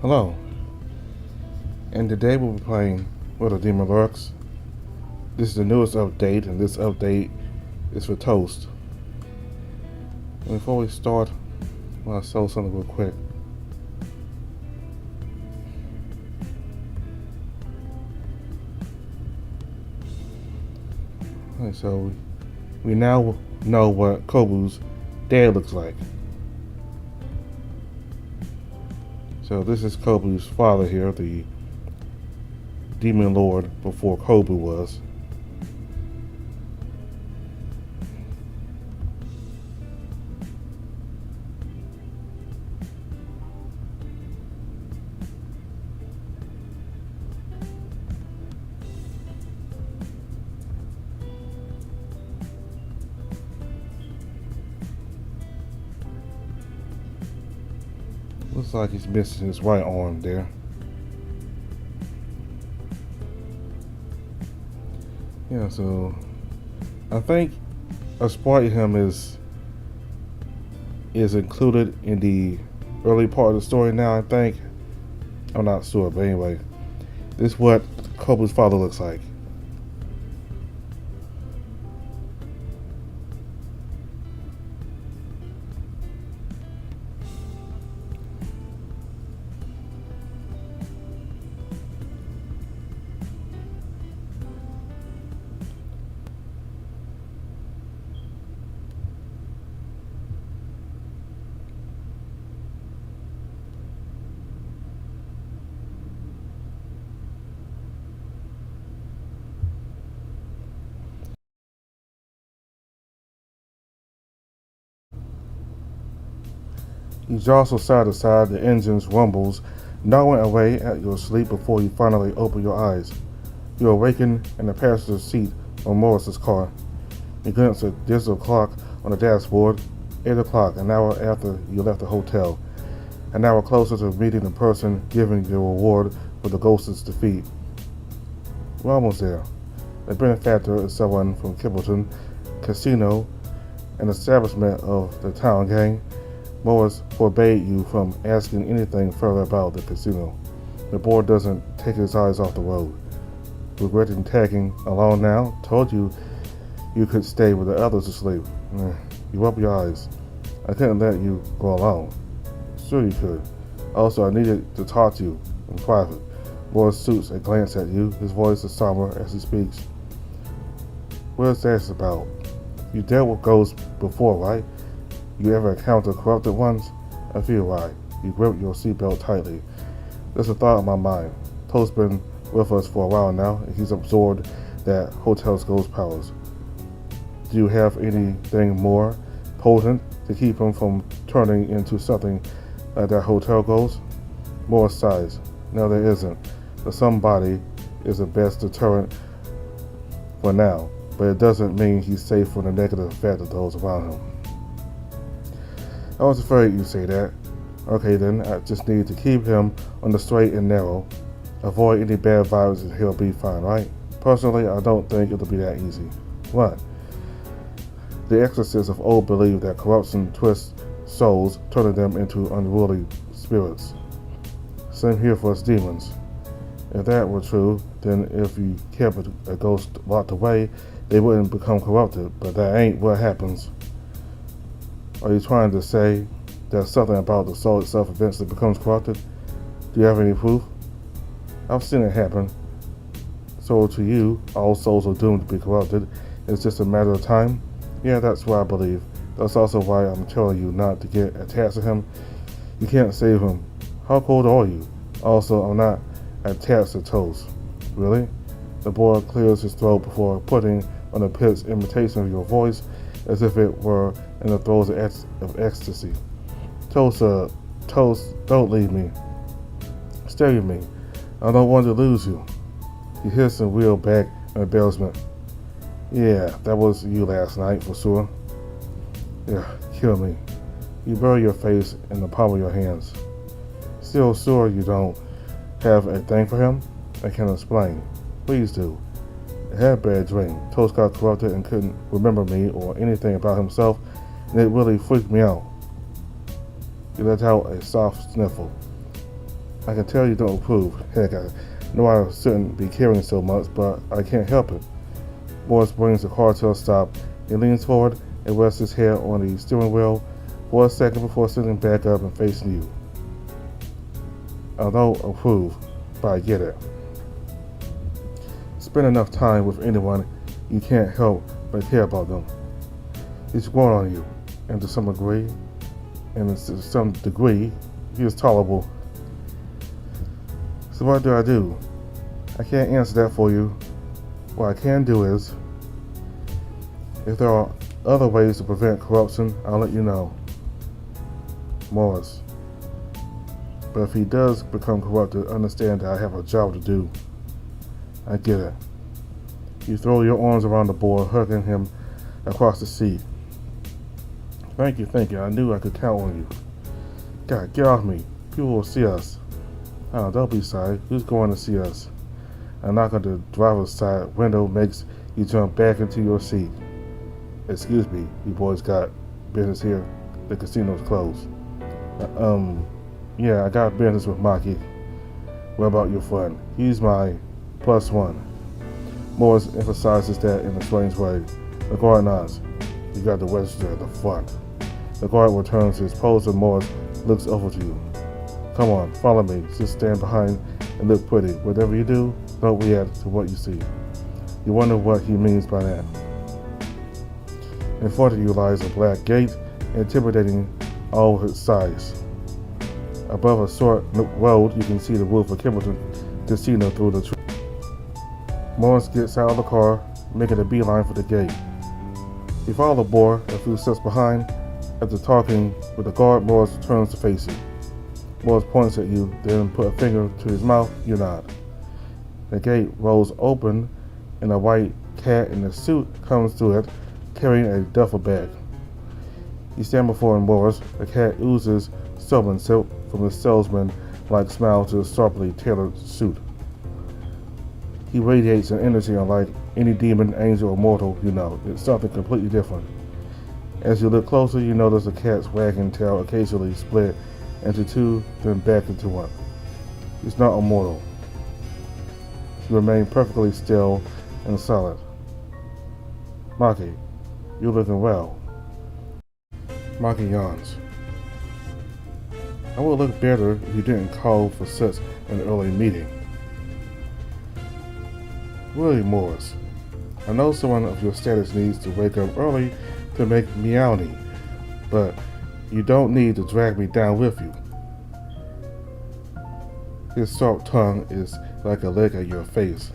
Hello, and today we'll be playing with the Demon Lurks. This is the newest update, and this update is for Toast. And before we start, I want to show something real quick. Okay, so we now know what Kobu's dad looks like. So this is Kobu's father here, the Demon Lord before Kobu was. Looks like he's missing his right arm there. Yeah, so I think a sprite of him is included in the early part of the story now, I think. I'm not sure, but anyway, this is what Kobu's father looks like. You jostle side to side, the engine's rumbles, gnawing away at your sleep before you finally open your eyes. You awaken in the passenger seat of Morris's car. You glance at the digital clock on the dashboard. 8 o'clock, an hour after you left the hotel. An hour closer to meeting the person giving the reward for the ghost's defeat. We're almost there. The benefactor is someone from Kippleton Casino, an establishment of the town gang. Morris forbade you from asking anything further about the casino. The board doesn't take his eyes off the road. Regretting tagging along now, told you you could stay with the others to sleep. You rub your eyes. I couldn't let you go alone. Sure you could. Also, I needed to talk to you in private. Morris shoots a glance at you. His voice is somber as he speaks. What is that about? You dealt with ghosts before, right? You ever encounter corrupted ones? I feel right. You grip your seatbelt tightly. There's a thought in my mind. Toast's been with us for a while now, and he's absorbed that hotel's ghost powers. Do you have anything more potent to keep him from turning into something like that hotel ghost? More sighs. No, there isn't. The somebody is the best deterrent for now, but it doesn't mean he's safe from the negative effect of those around him. I was afraid you'd say that. Okay then, I just need to keep him on the straight and narrow. Avoid any bad vibes and he'll be fine, right? Personally, I don't think it'll be that easy. What? The exorcists of old believed that corruption twists souls, turning them into unruly spirits. Same here for us demons. If that were true, then if you kept a ghost locked away, they wouldn't become corrupted, but that ain't what happens. Are you trying to say that something about the soul itself eventually becomes corrupted? Do you have any proof? I've seen it happen. So to you, all souls are doomed to be corrupted. It's just a matter of time? Yeah, that's what I believe. That's also why I'm telling you not to get attached to him. You can't save him. How cold are you? Also, I'm not attached to Toast. Really? The boy clears his throat before putting on a pitched imitation of your voice as if it were in the throes of ecstasy. Toast, don't leave me. Stay with me. I don't want to lose you. He hissed and reeled back in embarrassment. Yeah, that was you last night for sure. Yeah, kill me. You bury your face in the palm of your hands. Still sure you don't have a thing for him? I can explain. Please do. I had a bad dream. Toast got corrupted and couldn't remember me or anything about himself, and it really freaked me out. He let out a soft sniffle. I can tell you don't approve. Heck, I know I shouldn't be caring so much, but I can't help it. Morris brings the car to a stop. He leans forward and rests his head on the steering wheel for a second before sitting back up and facing you. I don't approve, but I get it. Spend enough time with anyone, you can't help but care about them. He's grown on you, and to some degree, he is tolerable. So what do? I can't answer that for you. What I can do is, if there are other ways to prevent corruption, I'll let you know. Morris. But if he does become corrupted, understand that I have a job to do. I get it. You throw your arms around the boy, hugging him across the seat. Thank you. I knew I could count on you. God, get off me. People will see us. Oh, don't be sorry. Who's going to see us? A knock on the driver's side window makes you jump back into your seat. Excuse me, you boys got business here? The casino's closed. Yeah, I got business with Maki. What about your friend? He's my +1. Morris emphasizes that in a strange way. The guard nods. You got the register at the front. The guard returns his pose and Morris looks over to you. Come on, follow me. Just stand behind and look pretty. Whatever you do, don't react to what you see. You wonder what he means by that. In front of you lies a black gate, intimidating all its size. Above a short road, you can see the roof of Kimbleton Casino through the tree. Morris gets out of the car, making a beeline for the gate. You follow the boy a few steps behind. After talking with the guard, Morris turns to face you. Morris points at you, then put a finger to his mouth. You nod. The gate rolls open, and a white cat in a suit comes through it, carrying a duffel bag. You stand before Morris. The cat oozes showmanship from the salesman-like smile to his sharply tailored suit. He radiates an energy unlike any demon, angel, or mortal you know. It's something completely different. As you look closer, you notice the cat's wagging tail occasionally split into two, then back into one. He's not a mortal. You remain perfectly still and silent. Maki, you're looking well. Maki yawns. I would look better if you didn't call for such an early meeting. Really, Morris, I know someone of your status needs to wake up early to make meowny, but you don't need to drag me down with you. His sharp tongue is like a lick at your face.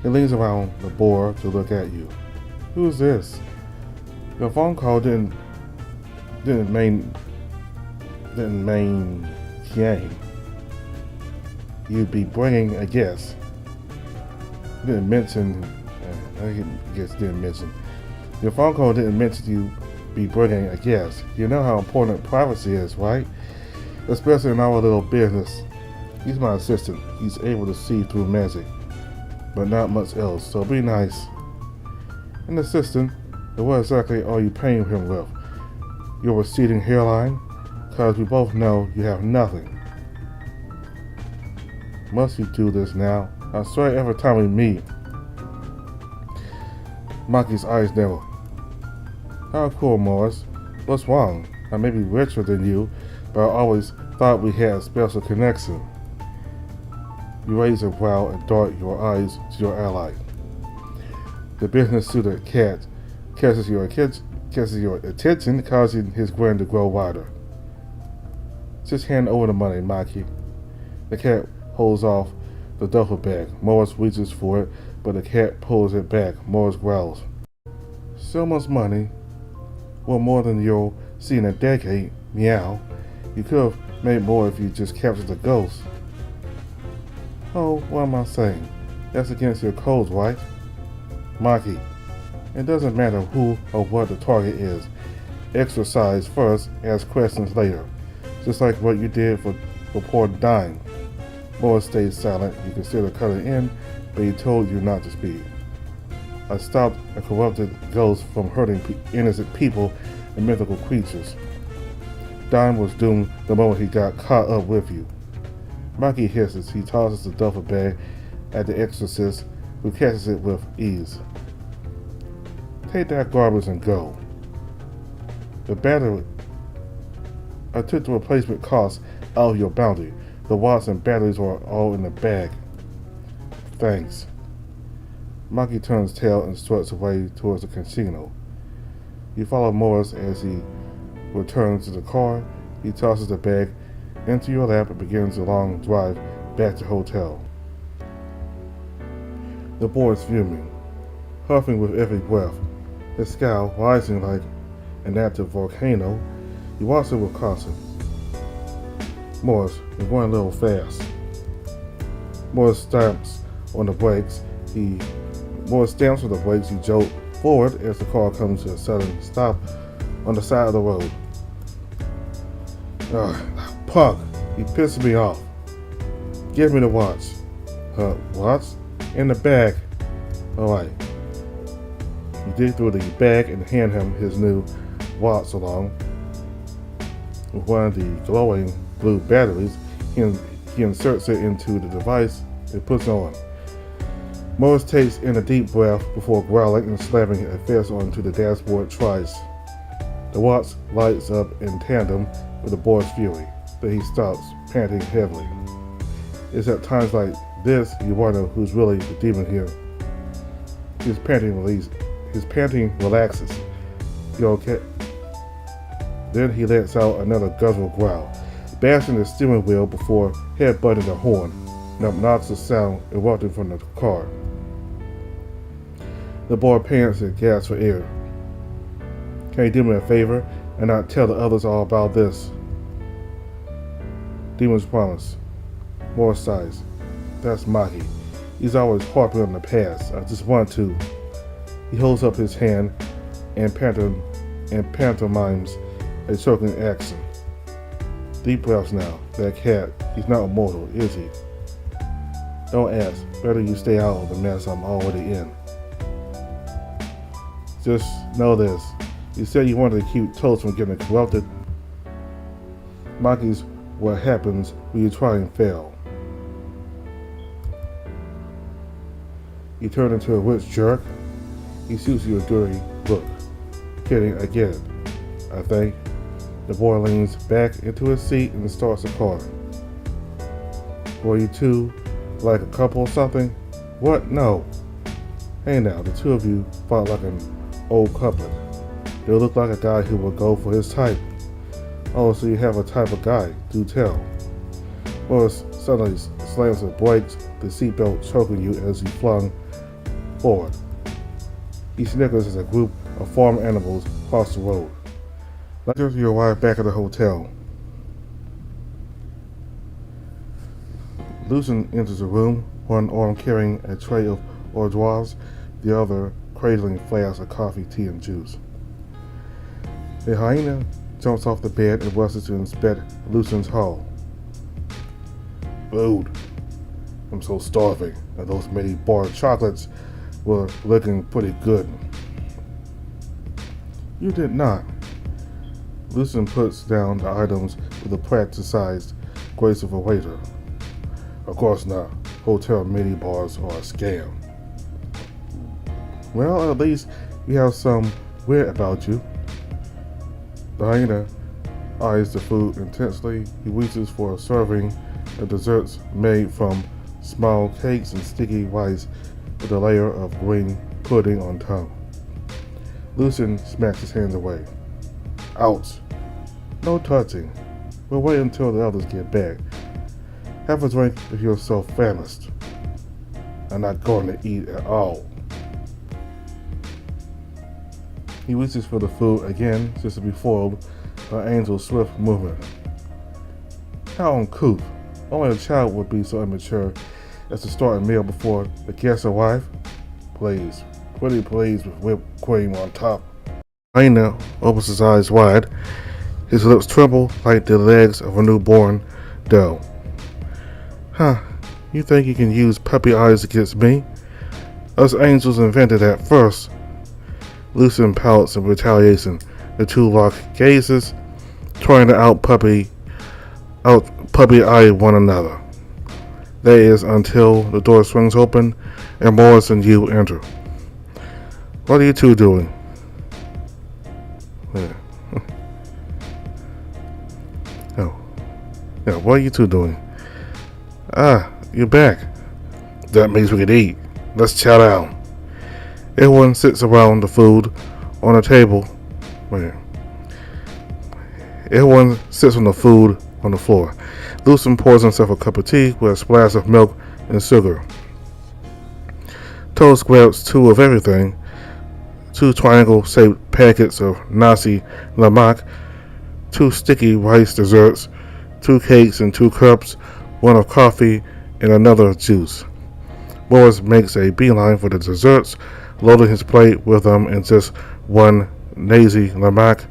He leans around the board to look at you. Who's this? Your phone call didn't mean Kiang. You'd be bringing a guest. Didn't mention. Your phone call didn't mention you be bringing a guest. You know how important privacy is, right? Especially in our little business. He's my assistant. He's able to see through magic, but not much else. So be nice. An assistant. And what exactly are you paying him with? Your receding hairline? Cause we both know you have nothing. Must you do this now? I swear every time we meet. Maki's eyes narrow. How cool, Morris. What's wrong? I may be richer than you, but I always thought we had a special connection. You raise a brow and dart your eyes to your ally. The business-suited cat catches your attention, causing his grin to grow wider. Just hand over the money, Maki. The cat holds off the duffel bag. Morris reaches for it, but the cat pulls it back. Morris growls. So much money. Well, more than you'll see in a decade. Meow. You could have made more if you just captured the ghost. Oh, what am I saying? That's against your codes, right? Maki. It doesn't matter who or what the target is. Exercise first, ask questions later. Just like what you did for poor Dime. Morris stayed silent. You considered cutting in, but he told you not to speak. I stopped a corrupted ghost from hurting innocent people and mythical creatures. Dime was doomed the moment he got caught up with you. Mikey hisses. He tosses the duffel bag at the exorcist, who catches it with ease. Take that garbage and go. The battery. I took the replacement cost out of your bounty. The watts and batteries are all in the bag. Thanks. Mikey turns tail and struts away towards the casino. You follow Morris as he returns to the car. He tosses the bag into your lap and begins the long drive back to the hotel. The boy is fuming, huffing with every breath, his scowl rising like an active volcano. He walks it with caution. Morris, you're going a little fast. Morris stamps on the brakes. You jolt forward as the car comes to a sudden stop on the side of the road. Punk, he pisses me off. Give me the watch. Watch? In the bag. Alright. You dig through the bag and hand him his new watch along with one of the glowing blue batteries. He inserts it into the device and puts on. Morris takes in a deep breath before growling and slamming a fist onto the dashboard twice. The watch lights up in tandem with the boy's fury. Then he stops, panting heavily. It's at times like this you wonder who's really the demon here. His panting relaxes. You okay? Then he lets out another guttural growl, bashing the steering wheel before headbutting the horn, an obnoxious sound erupting from the car. The boy pants and gasps for air. Can you do me a favor and not tell the others all about this? Demon's promise. Morris sighs. That's Maki. He's always harping on the past. I just want to. He holds up his hand and pantomimes a choking accent. Deep breaths now. That cat, he's not immortal, is he? Don't ask. Better you stay out of the mess I'm already in. Just know this. You said you wanted to keep toast from getting corrupted. Maki's what happens when you try and fail. You turn into a rich jerk. He shoots you a dirty look. Kidding, I get it. I think. The boy leans back into his seat and starts the car. Were you two like a couple or something? What? No. Hey now, the two of you fought like an old couple. They look like a guy who would go for his type. Oh, so you have a type of guy. Do tell. Morris suddenly slams the brakes, the seatbelt choking you as he flung forward. He snickers as a group of farm animals cross the road. Later, you arrive back at the hotel. Lucien enters the room, one arm carrying a tray of hors d'oeuvres, the other cradling flasks of coffee, tea, and juice. A hyena jumps off the bed and rushes to inspect Lucien's haul. Food. I'm so starving, and those many bar chocolates were looking pretty good. You did not. Lucien puts down the items with a practiced grace of a waiter. Of course not. Hotel mini bars are a scam. Well, at least you have some wit about you. The hyena eyes the food intensely. He reaches for a serving of desserts made from small cakes and sticky rice with a layer of green pudding on top. Lucien smacks his hands away. Ouch. No touching. We'll wait until the others get back. Have a drink if you're so famished. I'm not going to eat at all. He reaches for the food again, just to be foiled by Angel's swift movement. How uncouth. Only a child would be so immature as to start a meal before the guests arrive. Please, pretty please with whipped cream on top. Hyena opens his eyes wide. His lips tremble like the legs of a newborn doe. Huh, you think you can use puppy eyes against me? Us angels invented that first. Lucien pouts in retaliation. The two lock gazes, trying to out puppy eye one another. That is until the door swings open and Morris and you enter. What are you two doing? Yeah, what are you two doing? Ah, you're back. That means we can eat. Let's chow down. Everyone sits around the food on a table. Everyone sits on the food on the floor. Lucien pours himself a cup of tea with a splash of milk and sugar. Toast grabs two of everything. 2 triangle-shaped packets of nasi lemak, 2 sticky rice desserts, 2 cakes and 2 cups, 1 of coffee and another of juice. Morris makes a beeline for the desserts, loading his plate with them and just 1 nasi lemak.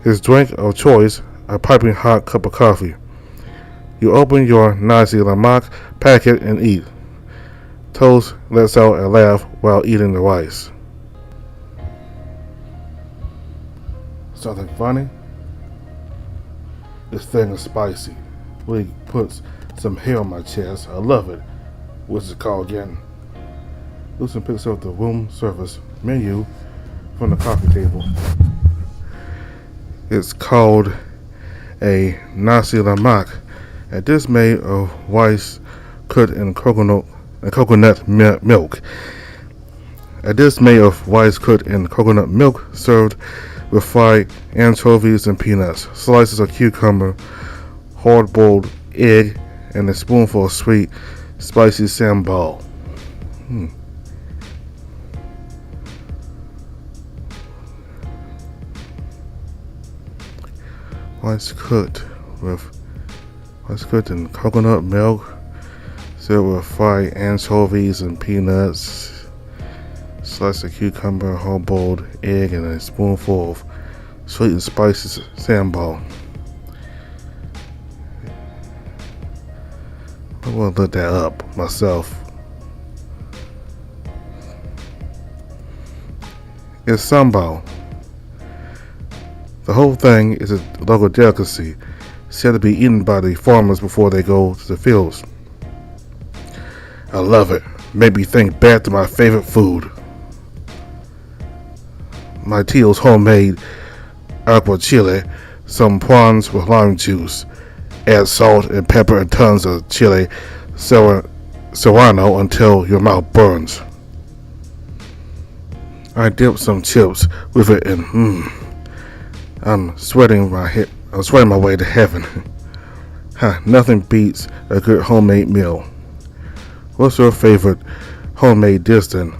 His drink of choice, a piping hot cup of coffee. You open your nasi lemak packet and eat. Toast lets out a laugh while eating the rice. Something funny? This thing is spicy. Really puts some hair on my chest. I love it. What's it called again? Lucien picks up the room service menu from the coffee table. It's called a nasi lemak. A dish made of rice cooked in coconut milk. A dish made of rice cooked in coconut milk, served with fried anchovies and peanuts, slices of cucumber, hard-boiled egg, and a spoonful of sweet, spicy sambal. Rice cooked in coconut milk, served with fried anchovies and peanuts, slice of cucumber, hard-boiled egg, and a spoonful of sweet and spicy sambal. I want to look that up myself. It's sambal. The whole thing is a local delicacy, said to be eaten by the farmers before they go to the fields. I love it. Made me think back to my favorite food. My tio's homemade agua chile, some prawns with lime juice. Add salt and pepper and tons of chile serrano until your mouth burns. I dipped some chips with it and I'm sweating my way to heaven. Nothing beats a good homemade meal. What's your favorite homemade dish then?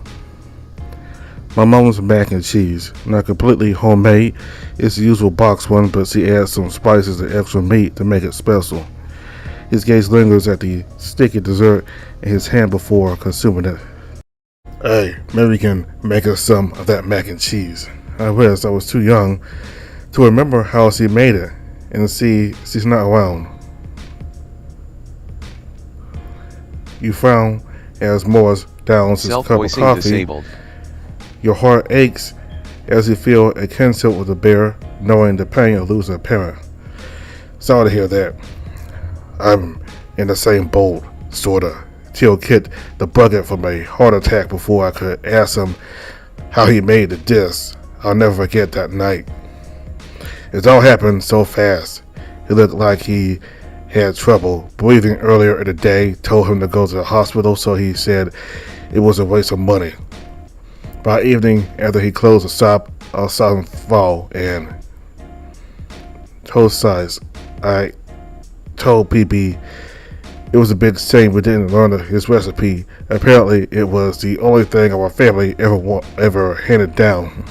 My mom's mac and cheese, not completely homemade. It's the usual box one, but she adds some spices and extra meat to make it special. His gaze lingers at the sticky dessert in his hand before consuming it. Hey, maybe we can make us some of that mac and cheese. I wish I was too young to remember how she made it, and see she's not around. You frown as Morris downs his cup of coffee. Disabled. Your heart aches as you feel a kinship with the bear, knowing the pain of losing a parent. Sorry to hear that. I'm in the same boat, sorta. Till kicked the bucket from a heart attack before I could ask him how he made the dish. I'll never forget that night. It all happened so fast. He looked like he had trouble breathing earlier in the day. Told him to go to the hospital, so he said it was a waste of money. By evening, after he closed the shop, I saw him fall and toast size. I told PB it was a big shame we didn't learn his recipe. Apparently, it was the only thing our family ever handed down.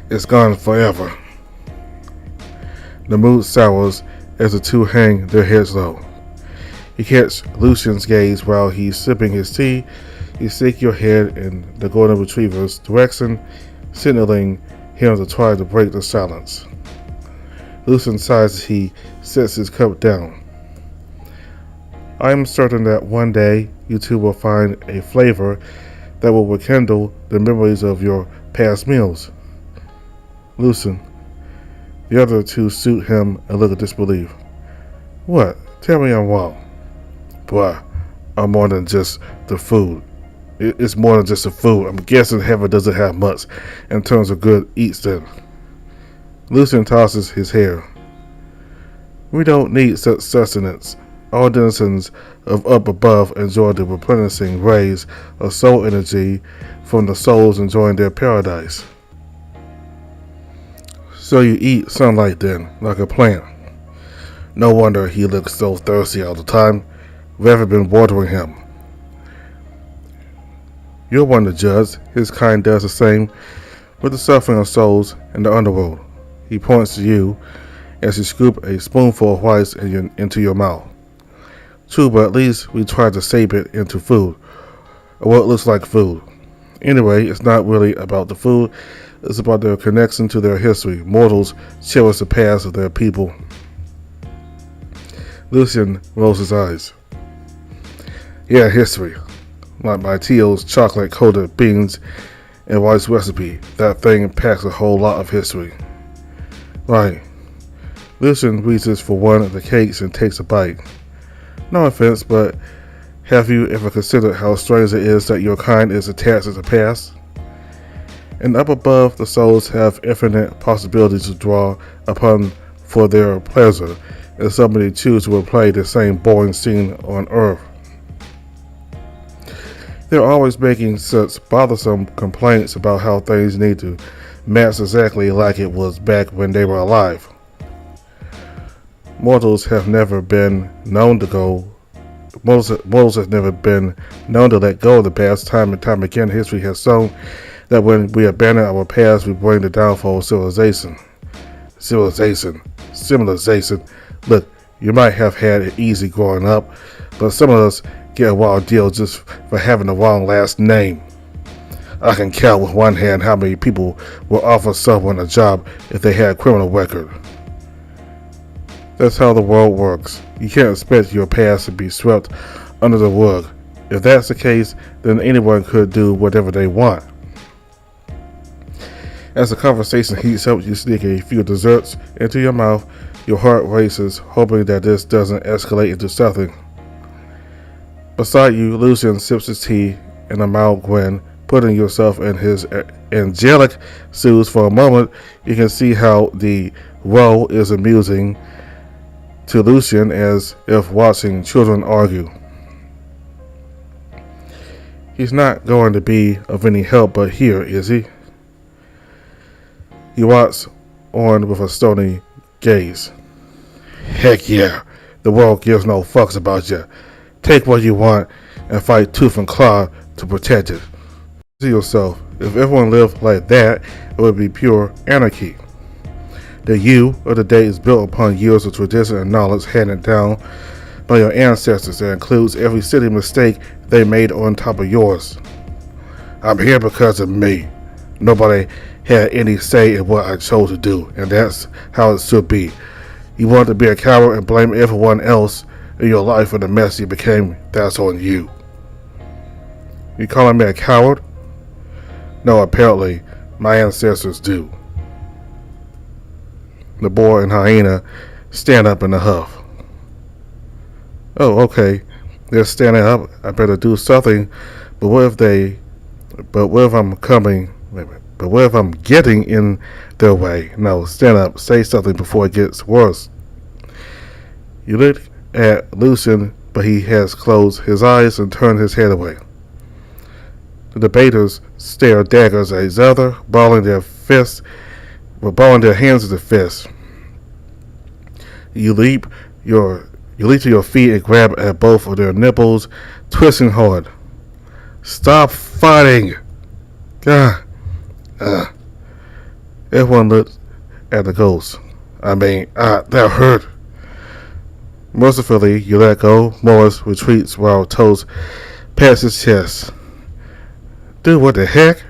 It's gone forever. The mood sours as the two hang their heads low. You catch Lucien's gaze while he's sipping his tea. You stick your head in the golden retriever's direction, signaling him to try to break the silence. Lucien sighs as he sets his cup down. I am certain that one day you two will find a flavor that will rekindle the memories of your past meals. Lucien. The other two suit him a look of disbelief. What? Tell me I'm wrong. Bruh, I'm more than just the food. It's more than just the food. I'm guessing heaven doesn't have much in terms of good eats then. Lucian tosses his hair. We don't need such sustenance. All denizens of up above enjoy the replenishing rays of soul energy from the souls enjoying their paradise. So you eat sunlight then, like a plant. No wonder he looks so thirsty all the time. We haven't been watering him. You're one to judge. His kind does the same with the suffering of souls in the underworld. He points to you as you scoop a spoonful of rice into your mouth. True, but at least we try to shape it into food, or what looks like food. Anyway, it's not really about the food. It's about their connection to their history. Mortals cherish the past of their people. Lucian rolls his eyes. Yeah, history. Like my Tio's chocolate-coated beans and rice recipe. That thing packs a whole lot of history. Right. Lucian reaches for one of the cakes and takes a bite. No offense, but have you ever considered how strange it is that your kind is attached to the past? And up above, the souls have infinite possibilities to draw upon for their pleasure, and somebody choose to replay the same boring scene on Earth. They're always making such bothersome complaints about how things need to match exactly like it was back when they were alive. Mortals have never been known to let go of the past. Time and time again, history has shown that when we abandon our past, we bring the downfall of civilization. Civilization. Look, you might have had it easy growing up, but some of us get a wild deal just for having the wrong last name. I can count with one hand how many people will offer someone a job if they had a criminal record. That's how the world works. You can't expect your past to be swept under the rug. If that's the case, then anyone could do whatever they want. As the conversation heats up, you sneak a few desserts into your mouth. Your heart races, hoping that this doesn't escalate into something. Beside you, Lucian sips his tea in a mild grin, putting yourself in his angelic shoes for a moment. You can see how the role is amusing to Lucian, as if watching children argue. He's not going to be of any help but here, is he? He walks on with a stony gaze. Heck yeah, the world gives no fucks about you. Take what you want and fight tooth and claw to protect it. See yourself, if everyone lived like that, it would be pure anarchy. The you of the day is built upon years of tradition and knowledge handed down by your ancestors that includes every silly mistake they made on top of yours. I'm here because of me. Nobody had any say in what I chose to do, and that's how it should be. You want to be a coward and blame everyone else in your life for the mess you became, that's on you. You calling me a coward? No, apparently, my ancestors do. The boar and hyena stand up in a huff. Oh, okay. They're standing up. I better do something. But what if I'm getting in their way? No, stand up. Say something before it gets worse. You look at Lucian, but he has closed his eyes and turned his head away. The debaters stare daggers at each other, balling their hands into fists. You leap to your feet and grab at both of their nipples, twisting hard. Stop fighting! God. Everyone looked at the ghost. That hurt. Mercifully, you let go. Morris retreats while toes past his chest. Dude, what the heck?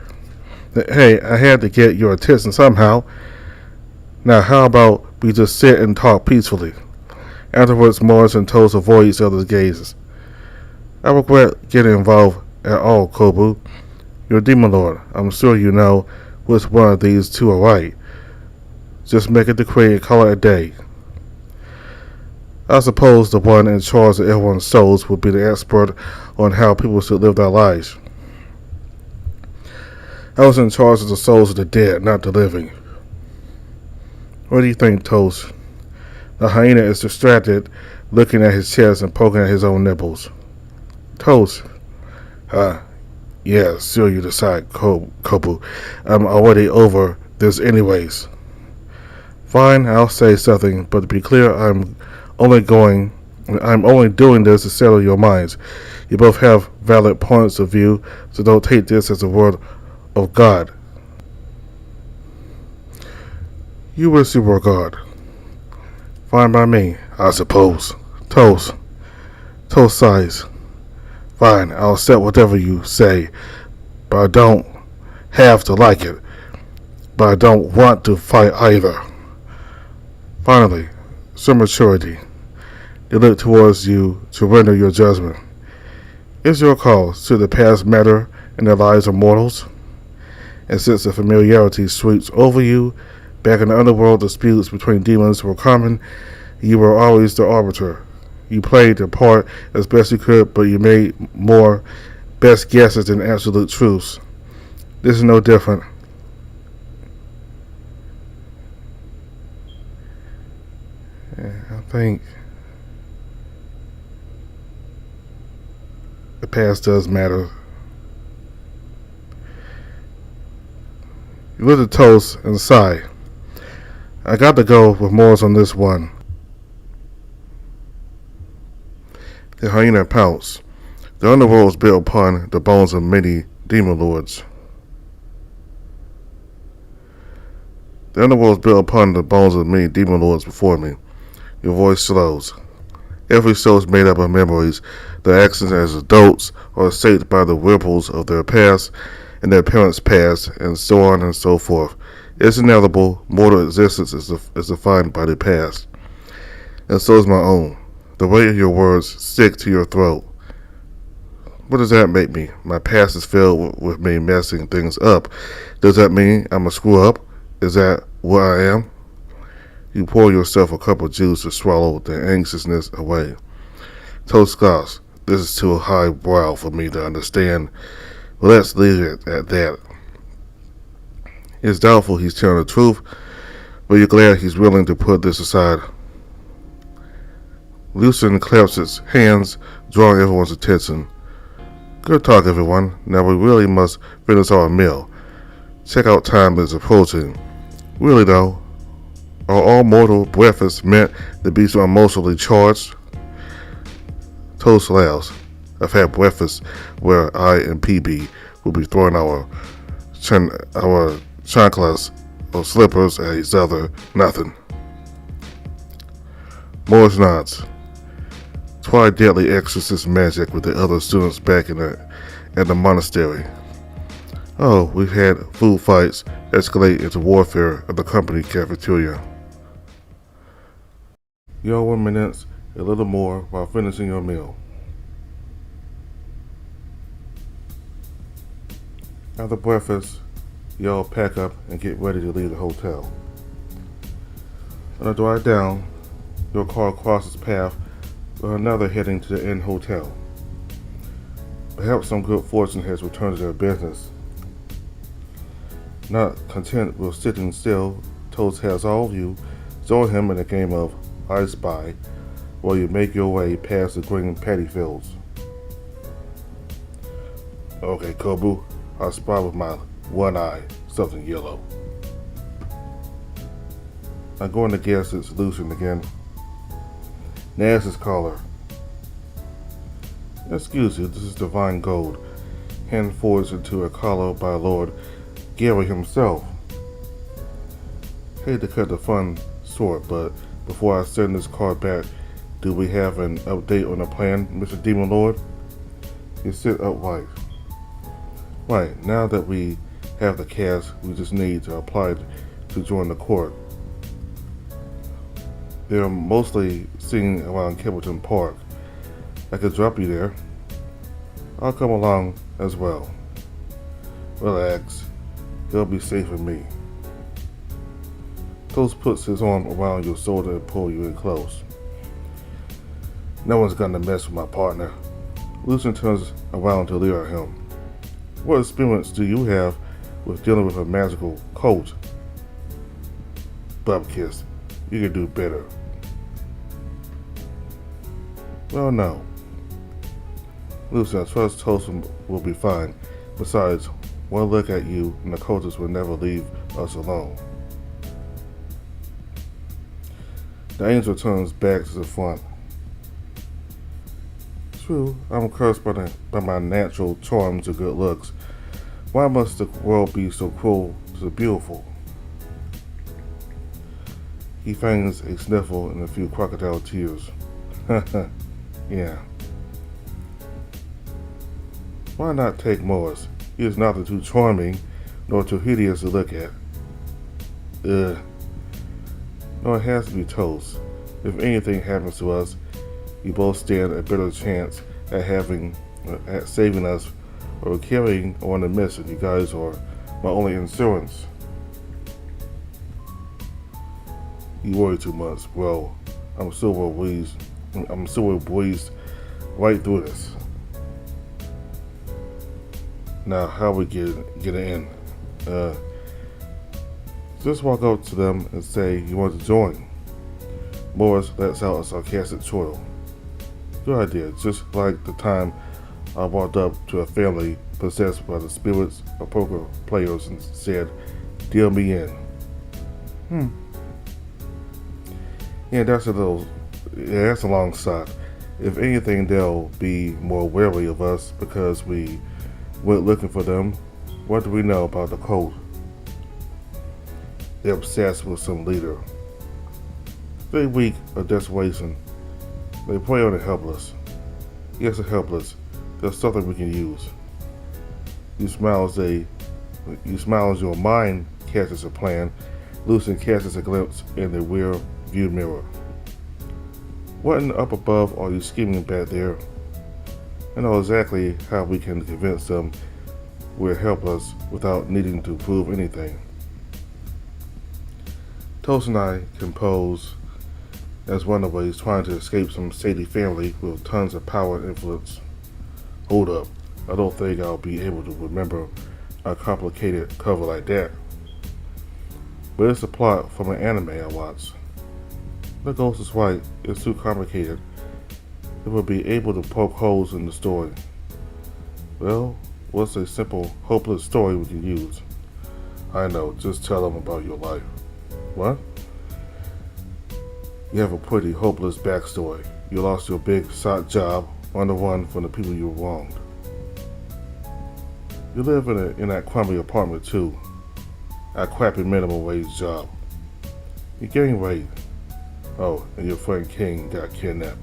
Hey, I had to get your attention somehow. Now, how about we just sit and talk peacefully? Afterwards, Morris and Toes avoid each other's gazes. I regret getting involved at all, Kobu. You're a demon lord. I'm sure you know which one of these two are right. Just make a decree and call it a day. I suppose the one in charge of everyone's souls would be the expert on how people should live their lives. I was in charge of the souls of the dead, not the living. What do you think, Toast? The hyena is distracted, looking at his chest and poking at his own nipples. Toast. Uh, yeah, sure you decide, Kobu. I'm already over this anyways. Fine, I'll say something, but to be clear, only I'm only doing this to settle your minds. You both have valid points of view, so don't take this as a word of God. You wish you were God. Fine by me, I suppose. Toast. Toast sighs. Fine, I'll accept whatever you say, but I don't have to like it. But I don't want to fight either. Finally, some maturity. They look towards you to render your judgment. It's your call. Should the past matter in the lives of mortals? And since the familiarity sweeps over you, back in the underworld, disputes between demons were common. You were always the arbiter. You played the part as best you could, but you made more best guesses than absolute truths. This is no different. I think the past does matter. You look at Toast and sigh. I got to go with Morris on this one. The hyena pouts. The underworld was built upon the bones of many demon lords. The underworld was built upon the bones of many demon lords before me. Your voice slows. Every soul is made up of memories. Their actions as adults are shaped by the ripples of their past and their parents' past, and so on and so forth. It's inevitable. Mortal existence is defined by the past. And so is my own. The weight of your words stick to your throat. What does that make me? My past is filled with me messing things up. Does that mean I'm a screw up? Is that what I am? You pour yourself a cup of juice to swallow the anxiousness away. Toast scoffs. This is too highbrow for me to understand. Well, let's leave it at that. It's doubtful he's telling the truth, but you're glad he's willing to put this aside. Lucien claps his hands, drawing everyone's attention. Good talk, everyone. Now we really must finish our meal. Checkout time is approaching. Really, though, are all mortal breakfasts meant to be so emotionally charged? Toast laughs. I've had breakfast where I and PB will be throwing our chanclas or slippers at each other. Nothing. Morris nods. Try deadly exorcist magic with the other students back at the monastery. Oh, we've had food fights escalate into warfare at the company cafeteria. Your 1 minute, a little more while finishing your meal. After breakfast, y'all pack up and get ready to leave the hotel. On the drive down, your car crosses path with another heading to the inn hotel. Perhaps some good fortune has returned to their business. Not content with sitting still, Toast has all of you join him in a game of I Spy while you make your way past the green paddy fields. Okay, Kobu, I spy with my one eye something yellow. I'm going to guess it's Lucien again. Naz's caller. Excuse you, this is Divine Gold. Hand forwards into a collar by Lord Gary himself. Hate to cut the fun short, but before I send this card back, do we have an update on the plan, Mr. Demon Lord? You sit upright. Right, now that we have the cast, we just need to apply to join the court. They're mostly seen around Kimbleton Park. I could drop you there. I'll come along as well. Relax. He'll be safe with me. Toast puts his arm around your shoulder and pulls you in close. No one's gonna mess with my partner. Lucian turns around to leer at him. What experience do you have with dealing with a magical colt? Bubkiss, you can do better. Well, no. Lucian, I trust Tosin will be fine. Besides, one look at you and the cultists will never leave us alone. The angel turns back to the front. True, I'm cursed by my natural charms and good looks. Why must the world be so cruel to the beautiful? He feigns a sniffle and a few crocodile tears. Yeah. Why not take Morris? He is neither too charming nor too hideous to look at. Ugh. No, it has to be Toast. If anything happens to us, you both stand a better chance at saving us or carrying on the mission. You guys are my only insurance. You worry too much. Well, I'm sure we'll breeze right through this. Now, how we get in? Just walk up to them and say you want to join. Morris lets out a sarcastic chortle. Good idea, just like the time I walked up to a family possessed by the spirits of poker players and said, "Deal me in." Yeah, that's a long shot. If anything, they'll be more wary of us because we went looking for them. What do we know about the cult? They're obsessed with some leader. Very weak of desperation. They prey on the helpless. Yes, the helpless. There's something we can use. You smile as your mind catches a plan. Lucian catches a glimpse in the rear view mirror. What in the up above are you scheming back there? I know exactly how we can convince them we're helpless without needing to prove anything. Toast and I can pose as runaways trying to escape some shady family with tons of power and influence. Hold up, I don't think I'll be able to remember a complicated cover like that. But it's a plot from an anime I watched. The ghost is right, it's too complicated. It will be able to poke holes in the story. Well, what's a simple, hopeless story we can use? I know, just tell them about your life. What? You have a pretty hopeless backstory. You lost your big shot job on the run from the people you wronged. You live in that crummy apartment too. A crappy minimum wage job. You're getting raped. Oh, and your friend King got kidnapped.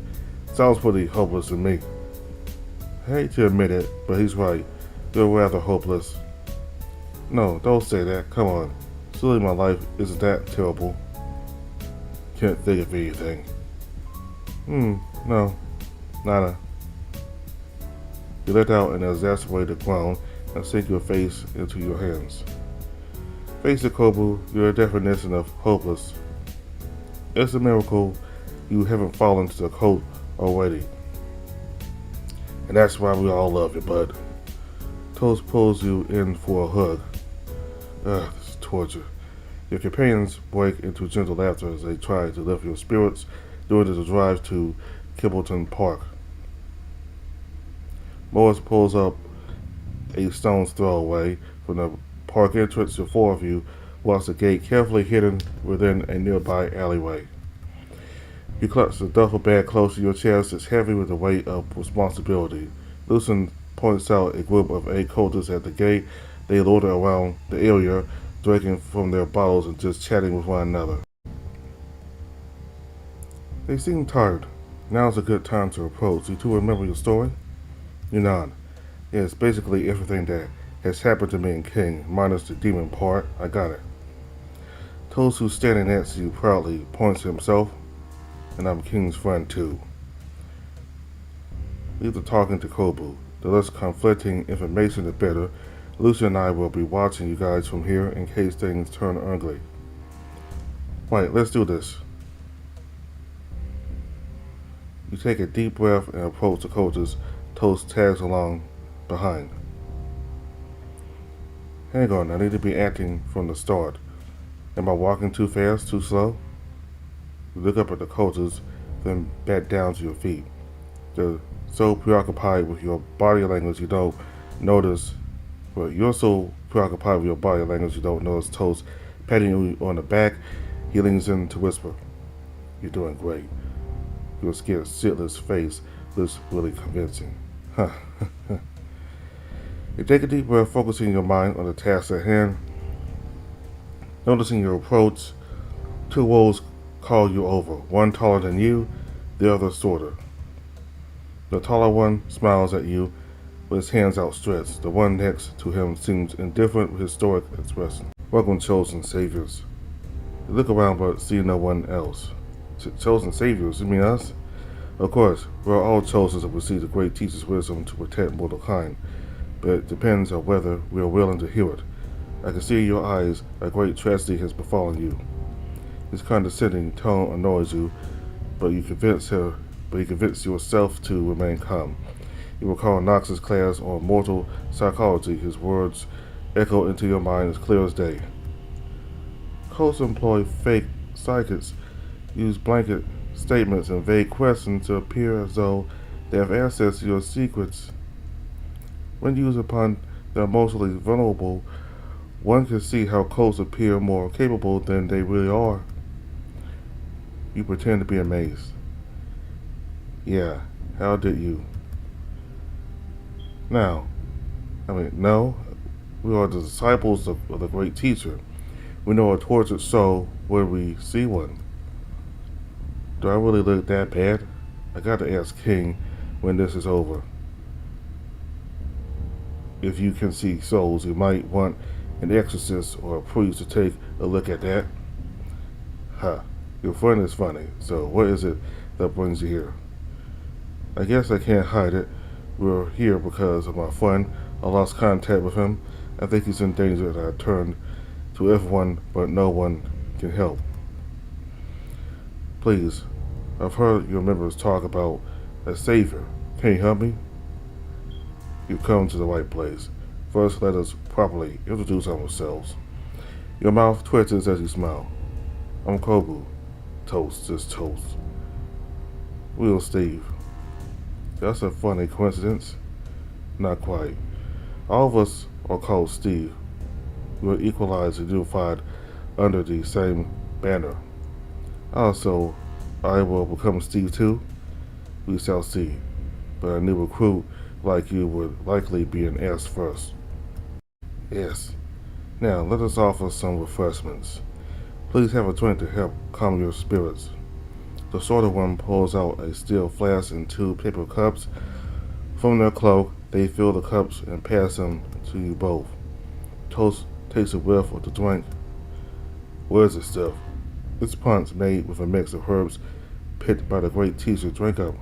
Sounds pretty hopeless to me. I hate to admit it, but he's right. You're rather hopeless. No, don't say that. Come on. Surely my life isn't that terrible. Can't think of anything. No. Nada. You let out an exasperated groan and sink your face into your hands. Face it, Kobu, you're a definition of hopeless. It's a miracle you haven't fallen to the cult already. And that's why we all love you, bud. Toast pulls you in for a hug. This is torture. Your companions break into gentle laughter as they try to lift your spirits during the drive to Kibbleton Park. Morris pulls up a stone's throw away from the park entrance. The four of you watch the gate carefully hidden within a nearby alleyway. You clutch the duffel bag close to your chest. It's heavy with the weight of responsibility. Lucian points out a group of 8 cultists at the gate. They loiter around the area, drinking from their bottles and just chatting with one another. They seem tired. Now's a good time to approach. You two remember your story? You nod. Yeah, it's basically everything that has happened to me and King, minus the demon part. I got it. Toast, who's standing next to you proudly, points to himself. And I'm King's friend too. Leave the talking to Kobu. The less conflicting information the better. Lucy and I will be watching you guys from here in case things turn ugly. Right, let's do this. You take a deep breath and approach the coaches. Toast tags along behind. Hang on, I need to be acting from the start. Am I walking too fast, too slow? You look up at the coaches, then back down to your feet. You're so preoccupied with your body language you don't notice. Well, you're so preoccupied with your body language you don't notice Toast patting you on the back. He leans in to whisper, "You're doing great." Your scared, shitless face looks really convincing. Huh. You take a deep breath, focusing your mind on the task at hand. Noticing your approach, two wolves call you over, one taller than you, the other shorter. The taller one smiles at you with his hands outstretched. The one next to him seems indifferent with his stoic expression. "Welcome, chosen saviors." You look around but see no one else. Chosen saviors? You mean us? Of course, we're all chosen to receive the great teacher's wisdom to protect mortal kind, but it depends on whether we are willing to hear it. I can see in your eyes a great tragedy has befallen you. His condescending tone annoys you, but you convince yourself to remain calm. You recall Knox's class on mortal psychology. His words echo into your mind as clear as day. Cults employ fake psychics, use blanket statements and vague questions to appear as though they have access to your secrets. When used upon the emotionally vulnerable, one can see how cults appear more capable than they really are. You pretend to be amazed. Yeah, how did you? No, we are the disciples of the great teacher. We know a tortured soul when we see one. Do I really look that bad? I gotta ask King when this is over. If you can see souls, you might want an exorcist or a priest to take a look at that. Huh, your friend is funny, so what is it that brings you here? I guess I can't hide it. We're here because of my friend. I lost contact with him. I think he's in danger and I turned to everyone, but no one can help. Please, I've heard your members talk about a savior. Can you help me? You've come to the right place. First, let us properly introduce ourselves. Your mouth twitches as you smile. I'm Kobu. Toast, just Toast. Will Steve. That's a funny coincidence. Not quite. All of us are called Steve. We're equalized and unified under the same banner. Also, I will become Steve too. We shall see. But a new recruit like you would likely be an S first. Yes. Now, let us offer some refreshments. Please have a drink to help calm your spirits. The shorter one pulls out a steel flask and two paper cups. From their cloak, they fill the cups and pass them to you both. Toast takes a whiff of the drink. What is this stuff? It's punch made with a mix of herbs picked by the great teacher drink up.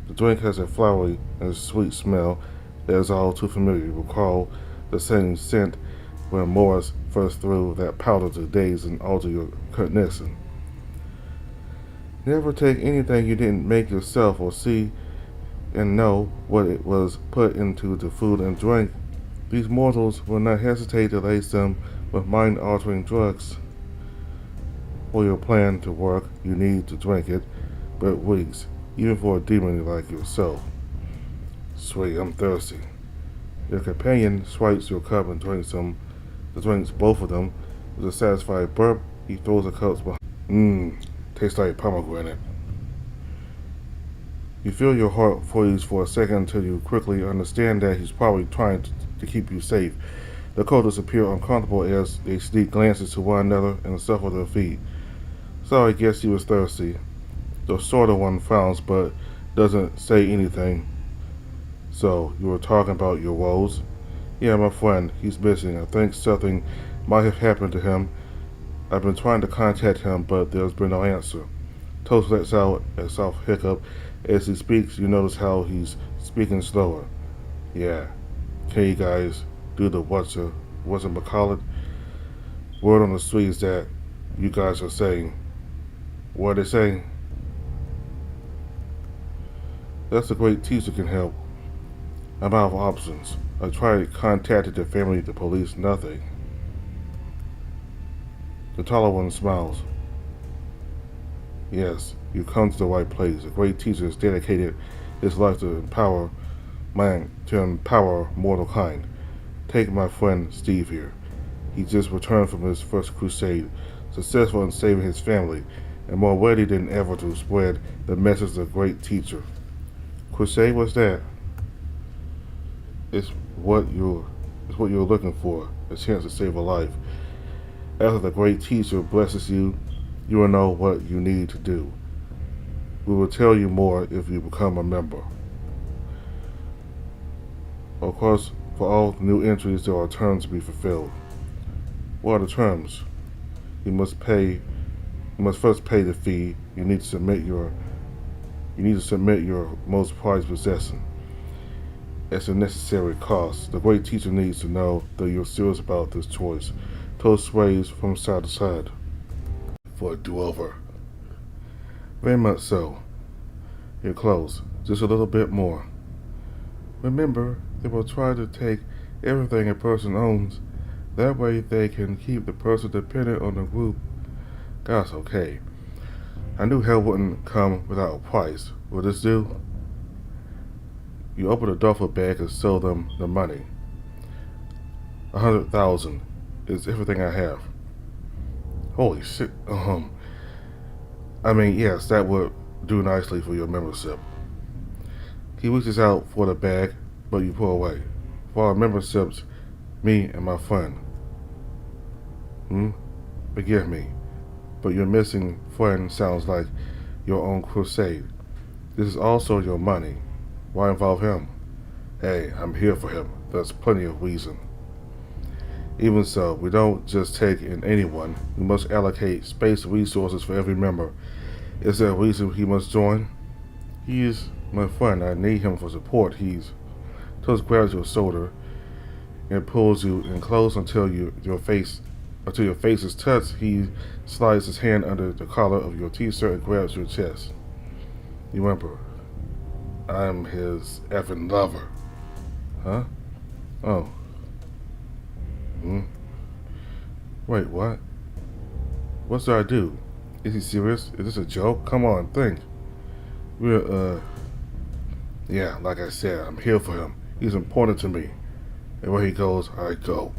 The drink has a flowery and sweet smell that is all too familiar. You recall the same scent when Morris first threw that powder to daze and alter your cognition. Never take anything you didn't make yourself or see and know what it was put into the food and drink. These mortals will not hesitate to lace them with mind-altering drugs. For your plan to work, you need to drink it, but weeks, even for a demon like yourself. Sweet, I'm thirsty. Your companion swipes your cup and drinks both of them. With a satisfied burp, he throws the cups behind. Tastes like pomegranate. You feel your heart freeze for a second until you quickly understand that he's probably trying to keep you safe. The cultists appear uncomfortable as they sneak glances to one another and shuffle their feet. So I guess he was thirsty. The shorter one frowns but doesn't say anything. So, you were talking about your woes? Yeah, my friend, he's missing. I think something might have happened to him. I've been trying to contact him, but there's been no answer. Toast lets out a soft hiccup. As he speaks, you notice how he's speaking slower. Yeah. Can you guys do the whatchamacallit? Word on the street is that you guys are saying. What are they saying? That's a great teacher can help. I'm out of options. I tried contacting the family, the police, nothing. The taller one smiles. Yes, you've come to the right place. A great teacher has dedicated his life to empower mortal kind. Take my friend Steve here. He just returned from his first crusade, successful in saving his family, and more ready than ever to spread the message of a great teacher. Crusade, what's that? It's what you're it's what you're looking for, a chance to save a life. After the great teacher blesses you, you will know what you need to do. We will tell you more if you become a member. Of course, for all new entries, there are terms to be fulfilled. What are the terms? You must first pay the fee. You need to submit your most prized possession. It's a necessary cost. The great teacher needs to know that you're serious about this choice. Toast sways from side to side. For a do-over. Very much so. You're close. Just a little bit more. Remember, they will try to take everything a person owns. That way they can keep the person dependent on the group. Gosh, okay. I knew hell wouldn't come without a price. Will this do? You open a duffel bag and sell them the money. 100,000 is everything I have. Holy shit. Yes, that would do nicely for your membership. He reaches out for the bag, but you pull away. For our memberships, me and my friend. Forgive me, but your missing friend sounds like your own crusade. This is also your money. Why involve him? Hey, I'm here for him. There's plenty of reason. Even so, we don't just take in anyone. We must allocate space and resources for every member. Is there a reason he must join? He is my friend. I need him for support. Toast grabs your shoulder and pulls you in close until your face is touched. He slides his hand under the collar of your t-shirt and grabs your chest. You whimper. I'm his effing lover. Huh? Oh. Wait, what? What should I do? Is he serious? Is this a joke? Come on, think. Yeah, like I said, I'm here for him. He's important to me. And where he goes, I go.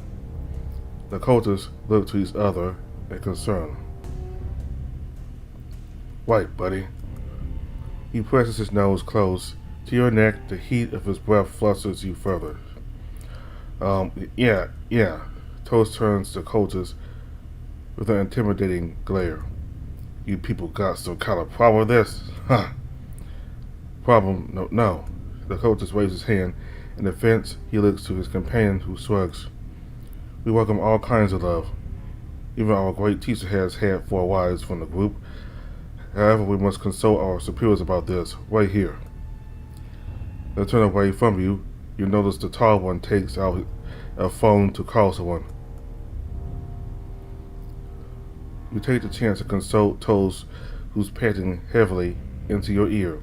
The cultists look to each other in concern. Right, buddy. He presses his nose close to your neck. The heat of his breath flusters you further. Yeah. Toast turns to cultists with an intimidating glare. You people got some kind of problem with this? Huh. Problem? No. The cultist raises his hand. In defense, he looks to his companion who shrugs. We welcome all kinds of love. Even our great teacher has had 4 wives from the group. However, we must consult our superiors about this, right here. They turn away from you. You notice the tall one takes out a phone to call someone. You take the chance to consult Toast, who's panting heavily into your ear.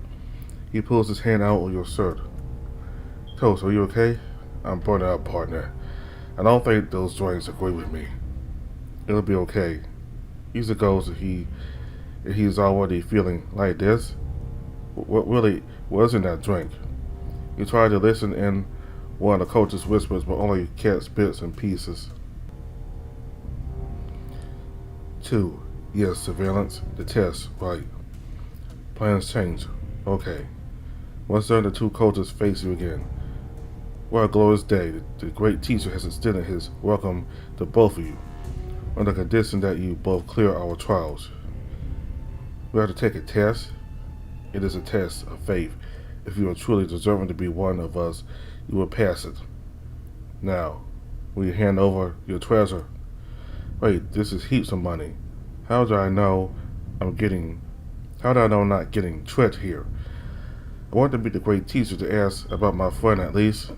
He pulls his hand out of your shirt. Toast, are you okay? I'm burning out, partner. I don't think those joints agree with me. It'll be okay. Easy goes if he's already feeling like this. What really was in that drink? You try to listen in one of the coach's whispers, but only catch bits and pieces. 2. Yes, surveillance. The test, right. Plans change. Okay. Once done, the 2 coaches face you again. What a glorious day. The great teacher has extended his welcome to both of you, on the condition that you both clear our trials. We have to take a test. It is a test of faith. If you are truly deserving to be one of us, you will pass it. Now, will you hand over your treasure? Wait, this is heaps of money. How do I know not getting tricked here? I want to be the great teacher to ask about my friend at least.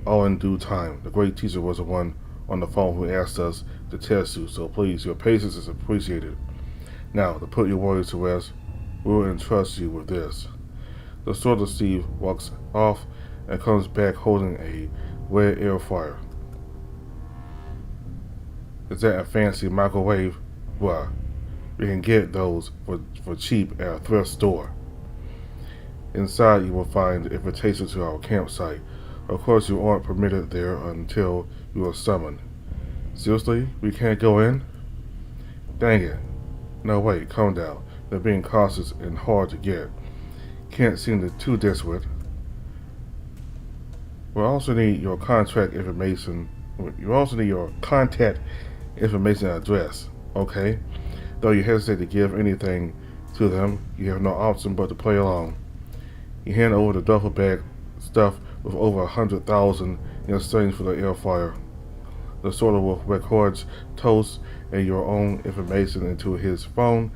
All in due time. The great teacher was the one on the phone who asked us to test you, so please, your patience is appreciated. Now, to put your worries to rest, we will entrust you with this. The sort of Steve walks off and comes back holding a red air fryer. Is that a fancy microwave? Well, we can get those for cheap at a thrift store. Inside you will find invitation to our campsite. Of course you aren't permitted there until you are summoned. Seriously? We can't go in? Dang it. No wait, calm down. They're being cautious and hard to get. Can't seem to too desperate. We'll also need your contact information. You also need your contact information and address, okay? Though you hesitate to give anything to them, you have no option but to play along. You hand over the duffel bag stuffed with over 100,000 in exchange for the air fryer. The sorter will record Toast and your own information into his phone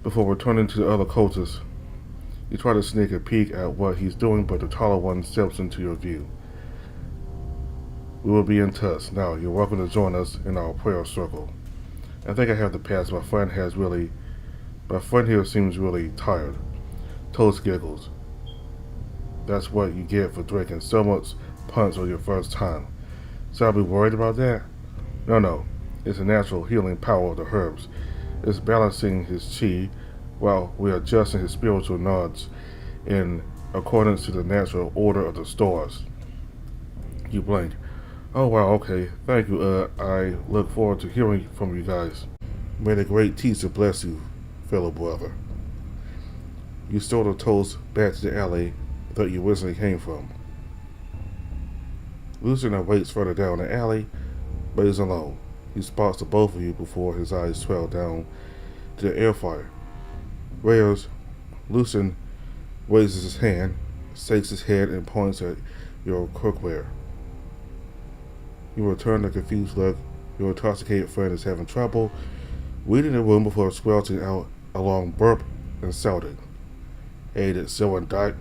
before returning to the other coaches. You try to sneak a peek at what he's doing, but the taller one steps into your view. We will be in touch. Now, you're welcome to join us in our prayer circle. I think I have to pass. My friend here seems really tired. Toast giggles. That's what you get for drinking so much punch on your first time. So I'll be worried about that? No. It's the natural healing power of the herbs. It's balancing his chi while we're adjusting his spiritual nods in accordance to the natural order of the stars. You blink. Oh wow, okay. Thank you. I look forward to hearing from you guys. May the great teacher bless you, fellow brother. You stole the toast back to the alley that you originally came from. Lucien waits further down the alley, but he's alone. He spots the both of you before his eyes trail down to the air fryer. Whereas Lucien raises his hand, shakes his head, and points at your cookware. You return a confused look. Your intoxicated friend is having trouble reading the room before squelching out a long burp and shouting, "Hey, did someone die?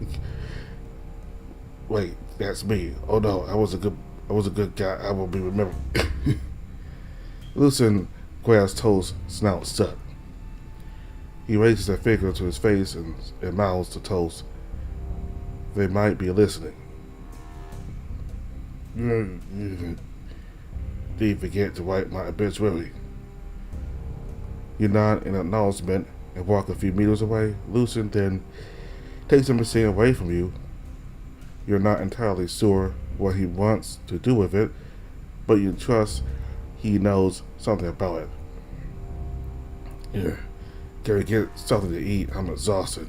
Wait, that's me. Oh no, I was a good guy. I will be remembered." Lucien grabs Toast's snout shut. He raises a finger to his face and mouths to Toast. They might be listening. Did you forget to write my obituary? You nod in acknowledgement and walk a few meters away. Lucien then takes the machine away from you. You're not entirely sure what he wants to do with it, but you trust he knows something about it. Here, gotta get something to eat. I'm exhausted.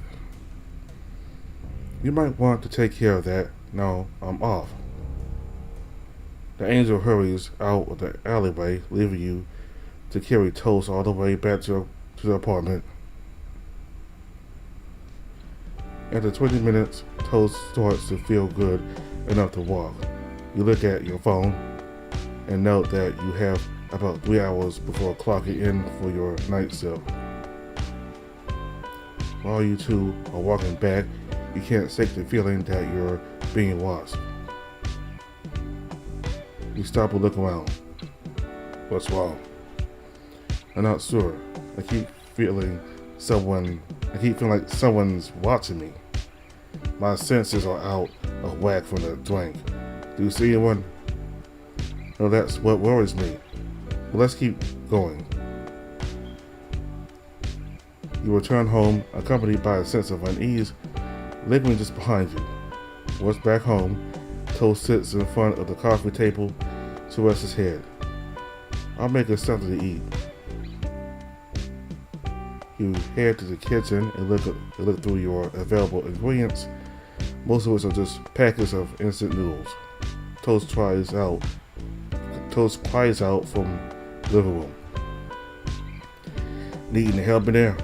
You might want to take care of that. No, I'm off. The angel hurries out of the alleyway, leaving you to carry Toast all the way back to the apartment. After 20 minutes, Toast starts to feel good enough to walk. You look at your phone and note that you have about 3 hours before clocking in for your night shift. While you two are walking back, you can't shake the feeling that you're being watched. You stop and look around. What's wrong? I'm not sure. I keep feeling like someone's watching me. My senses are out of whack from the drink. Do you see anyone? No, that's what worries me. But let's keep going. You return home, accompanied by a sense of unease, lingering just behind you. Once back home, Toast sits in front of the coffee table to rest his head. I'll make us something to eat. You head to the kitchen and look through your available ingredients, most of which are just packets of instant noodles. Toast cries out from the living room. Need any help in there?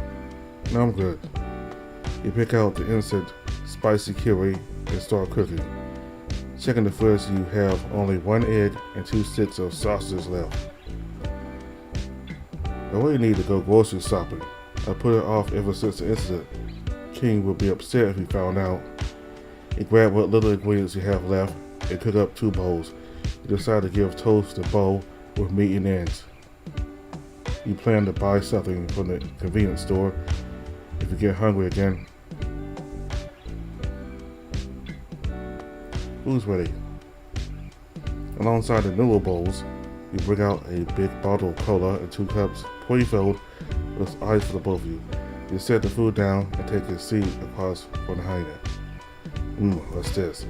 No, I'm good. You pick out the instant spicy curry and start cooking. Checking the fridge, you have only 1 egg and 2 sticks of sausages left. I really need to go grocery shopping. I put it off ever since the incident. King would be upset if he found out. You grab what little ingredients you have left and cook up 2 bowls. You decide to give Toast a bowl with meat and ends. You plan to buy something from the convenience store if you get hungry again. Food's ready. Alongside the noodle bowls, you bring out a big bottle of cola and 2 cups, fully filled with ice for the both of you. You set the food down and take a seat across from the hyena. What's this?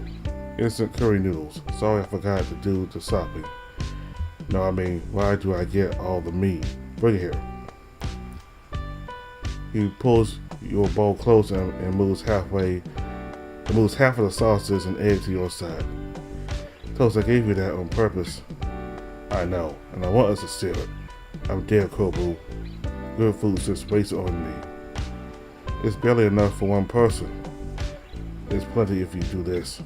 Instant curry noodles. Sorry I forgot to do the sopping. No, I mean, why do I get all the meat? Bring it here. He pulls your bowl closer and moves half of the sausages and eggs to your side. Toast, I gave you that on purpose. I know, and I want us to share it. I'm dead, Kobu. Good food's just wasted on me. It's barely enough for one person. There's plenty if you do this.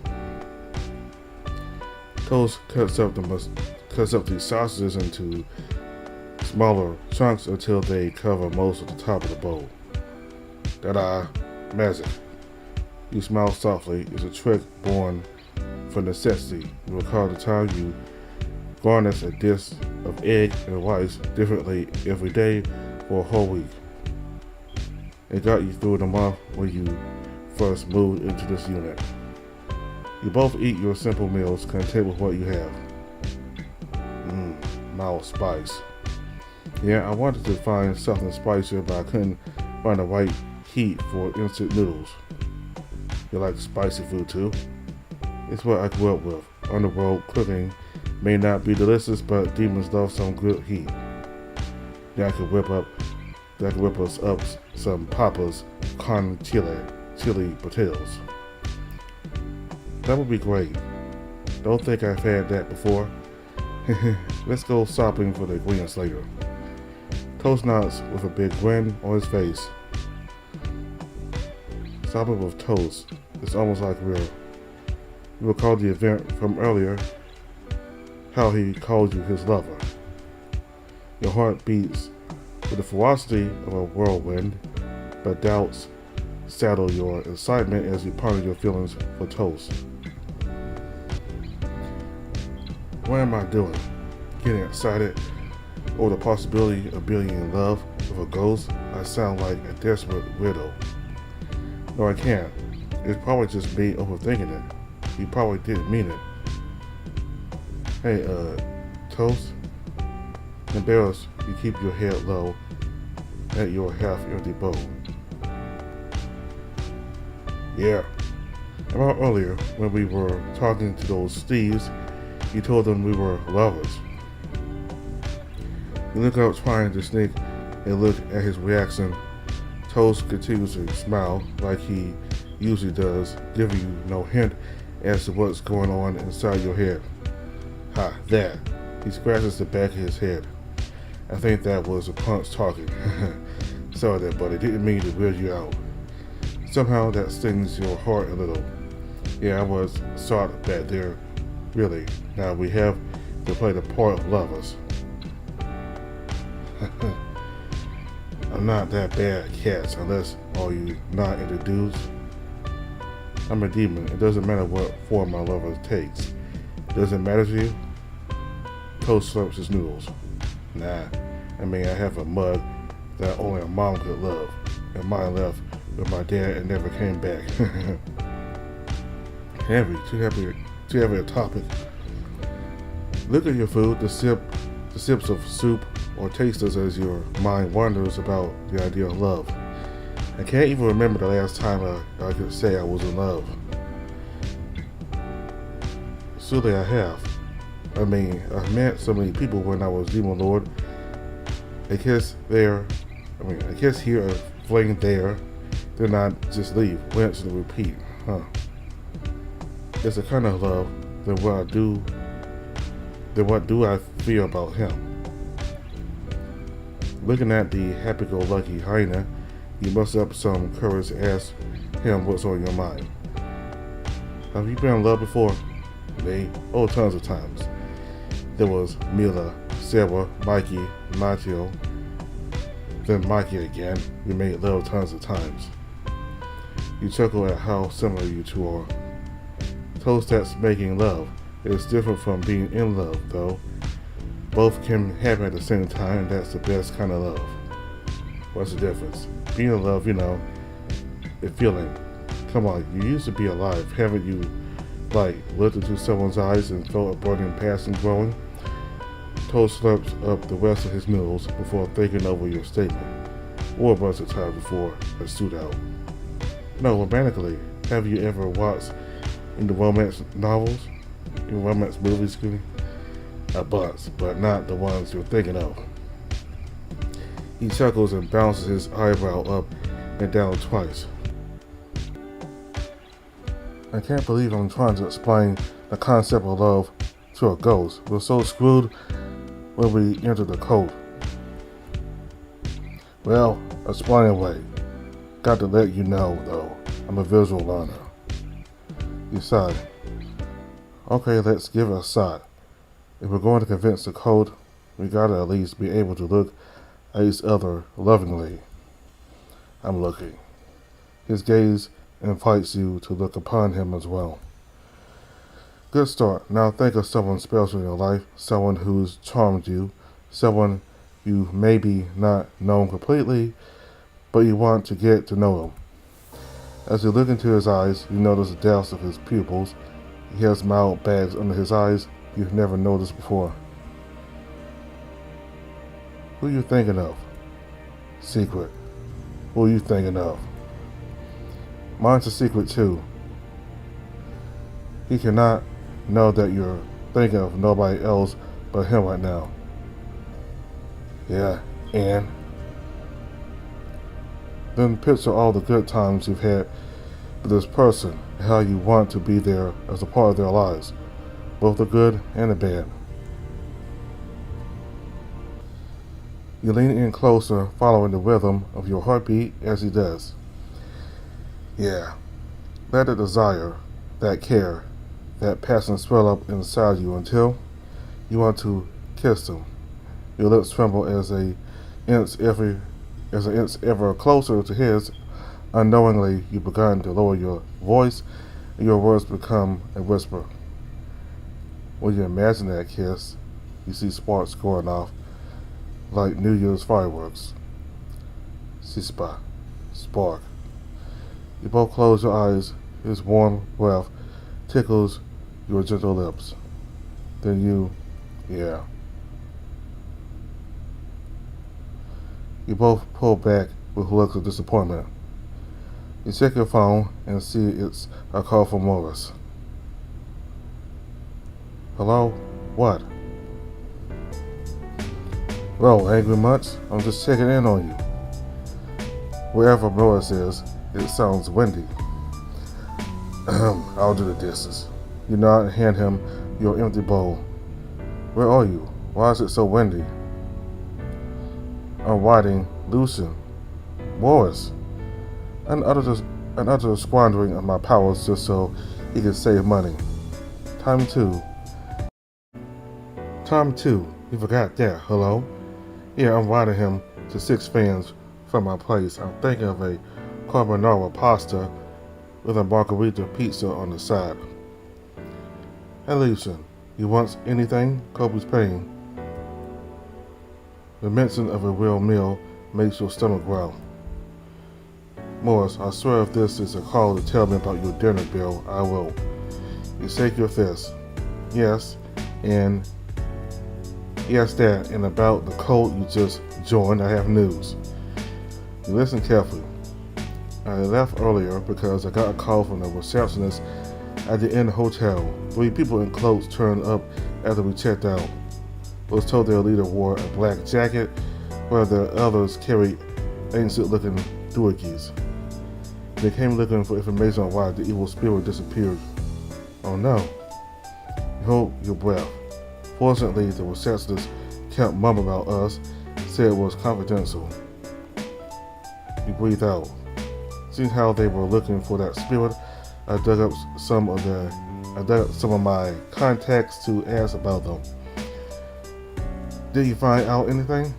Toast cuts up the sausages into smaller chunks until they cover most of the top of the bowl. Ta-da! Magic. You smile softly. It's a trick born from necessity. You recall the time you garnish a dish of egg and rice differently every day for a whole week. It got you through the month when you first moved into this unit. You both eat your simple meals, content with what you have. Mild spice. Yeah, I wanted to find something spicier, but I couldn't find the right heat for instant noodles. You like spicy food too? It's what I grew up with. Underworld cooking may not be delicious, but demons love some good heat. Then I could whip us up some Papa's con chili potatoes. That would be great. Don't think I've had that before. Let's go shopping for the ingredients later. Toast nods with a big grin on his face. Shopping with Toast is almost like real. You recall the event from earlier, how he called you his lover. Your heart beats with the ferocity of a whirlwind, but doubts saddle your excitement as you ponder your feelings for Toast. What am I doing? Getting excited over the possibility of being in love with a ghost? I sound like a desperate widow. No, I can't. It's probably just me overthinking it. You probably didn't mean it. Hey, Toast? Embarrassed, you keep your head low at your half-empty bowl. Yeah. About earlier, when we were talking to those thieves, you told them we were lovers. You look up trying to sneak a look at his reaction. Toast continues to smile like he usually does, giving you no hint as to what's going on inside your head. Ha, that. He scratches the back of his head. I think that was a punch talking. Sorry there, buddy. Didn't mean to weird you out. Somehow that stings your heart a little. Yeah, I was shot back there. Really. Now we have to play the part of lovers. I'm not that bad at cats unless are you not into dudes. I'm a demon. It doesn't matter what form my lover takes. Does it matter to you? Toast slurps his noodles. Nah. I mean, I have a mug that only a mom could love. And mine left with my dad and never came back. Heavy. Too heavy a topic. Look at your food, the sips of soup, or taste us as your mind wanders about the idea of love. I can't even remember the last time I could say I was in love. Surely I have. I mean, I've met so many people when I was Demon Lord. I kiss here, a fling there, then I just leave, rinse and repeat. It's a kind of love, then what do I feel about him? Looking at the happy-go-lucky hyena, you muster up some courage to ask him what's on your mind. Have you been in love before? Me? Oh, tons of times. There was Mila, Sarah, Mikey, Matteo, then Mikey again. We made love tons of times. You chuckle at how similar you two are. Toast, that's making love. It's different from being in love, though. Both can happen at the same time, and that's the best kind of love. What's the difference? Being in love, the feeling. Come on, you used to be alive. Haven't you Light looked into someone's eyes and felt a burning passion growing. Toad slurps up the rest of his meals before thinking over your statement, or a bunch of times before a shootout. No, romantically, have you ever watched in the romance novels, in romance movies, a bunch, but not the ones you're thinking of. He chuckles and bounces his eyebrow up and down twice. I can't believe I'm trying to explain the concept of love to a ghost. We're so screwed when we enter the code. Well, explain away. Got to let you know, though, I'm a visual learner. You sighed. Okay, let's give it a shot. If we're going to convince the code, we gotta at least be able to look at each other lovingly. I'm looking. His gaze invites you to look upon him as well. Good start. Now think of someone special in your life, someone who's charmed you, someone you maybe not known completely, but you want to get to know him. As you look into his eyes, you notice the depths of his pupils. He has mild bags under his eyes you've never noticed before. Who are you thinking of? Secret. Who are you thinking of? Mine's a secret too. He cannot know that you're thinking of nobody else but him right now. Yeah, and then picture all the good times you've had with this person and how you want to be there as a part of their lives, both the good and the bad. You lean in closer, following the rhythm of your heartbeat as he does. Yeah, let the desire, that care, that passion swell up inside you until you want to kiss him. Your lips tremble as an inch ever closer to his. Unknowingly, you've begun to lower your voice, and your words become a whisper. When you imagine that kiss, you see sparks going off like New Year's fireworks. Sispa, spark. You both close your eyes. His warm breath tickles your gentle lips. Then you both pull back with looks of disappointment. You check your phone and see it's a call from Morris. Hello? What? Well, angry much? I'm just checking in on you. Wherever Morris is, it sounds windy. I'll do the dishes. You nod and hand him your empty bowl. Where are you? Why is it so windy? I'm writing Lucian. Morris. An utter squandering of my powers just so he could save money. Time two. You forgot that. Hello? Yeah, I'm writing him to 6 fans from my place. I'm thinking of a carbonara pasta with a margarita pizza on the side. Hey, Lucian, you want anything? Kobe's paying. The mention of a real meal makes your stomach growl. Morris, I swear if this is a call to tell me about your dinner bill, I will. You shake your fist. Yes, and yes, that, and about the cult you just joined, I have news. You listen carefully. I left earlier because I got a call from the receptionist at the Inn Hotel. 3 people in cloaks turned up after we checked out. I was told their leader wore a black jacket, while the others carried ancient-looking doohickeys. They came looking for information on why the evil spirit disappeared. Oh no. You hold your breath. Fortunately, the receptionist kept mum about us, said it was confidential. You breathe out. Seeing how they were looking for that spirit, I dug up some of my contacts to ask about them. Did you find out anything?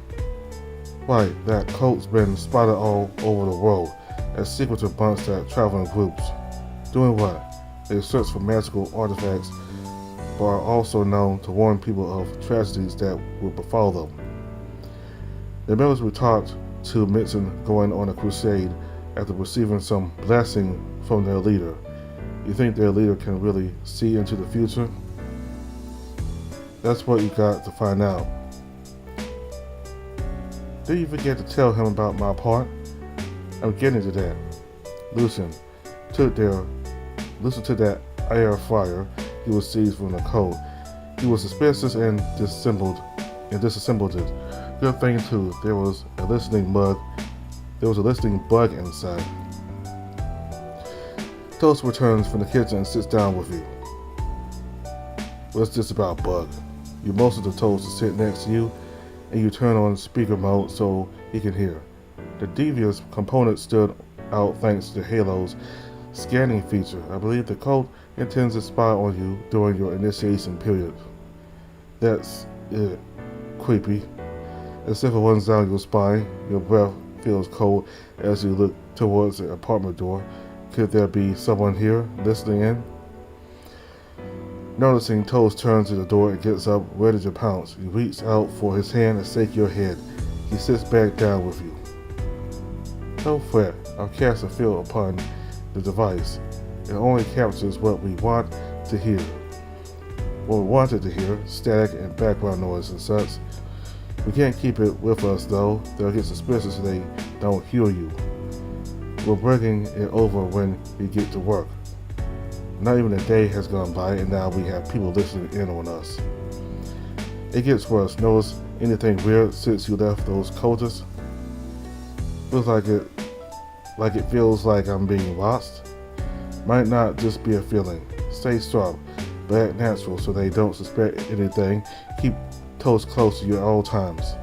Right, that cult's been spotted all over the world as secretive bunch that travel in groups. Doing what? They search for magical artifacts, but are also known to warn people of tragedies that will befall them. The members we talked to mentioned going on a crusade after receiving some blessing from their leader. You think their leader can really see into the future? That's what you got to find out. Did you forget to tell him about my part? I'm getting to that. Listen to that air fryer he was seized from the code. He was suspicious and disassembled it. Good thing too, there was a listening bug inside. Toast returns from the kitchen and sits down with you. What's this about, Bug? You motion to Toast to sit next to you, and you turn on speaker mode so he can hear. The devious component stood out thanks to Halo's scanning feature. I believe the cult intends to spy on you during your initiation period. That's it. Creepy. As if it runs down your spine, your breath feels cold as you look towards the apartment door. Could there be someone here, listening in? Noticing Toast turns to the door and gets up, ready to pounce. You reach out for his hand and shake your head. He sits back down with you. Don't fret, I'll cast a field upon the device. It only captures what we want to hear. What we wanted to hear, static and background noise and such. We can't keep it with us though. They'll get suspicious if they don't hear you. We're bringing it over when we get to work. Not even a day has gone by and now we have people listening in on us. It gets worse. Notice anything weird since you left those cultists? Feels like it feels like I'm being lost. Might not just be a feeling. Stay strong, but act natural so they don't suspect anything. Keep Toast close to you at all times.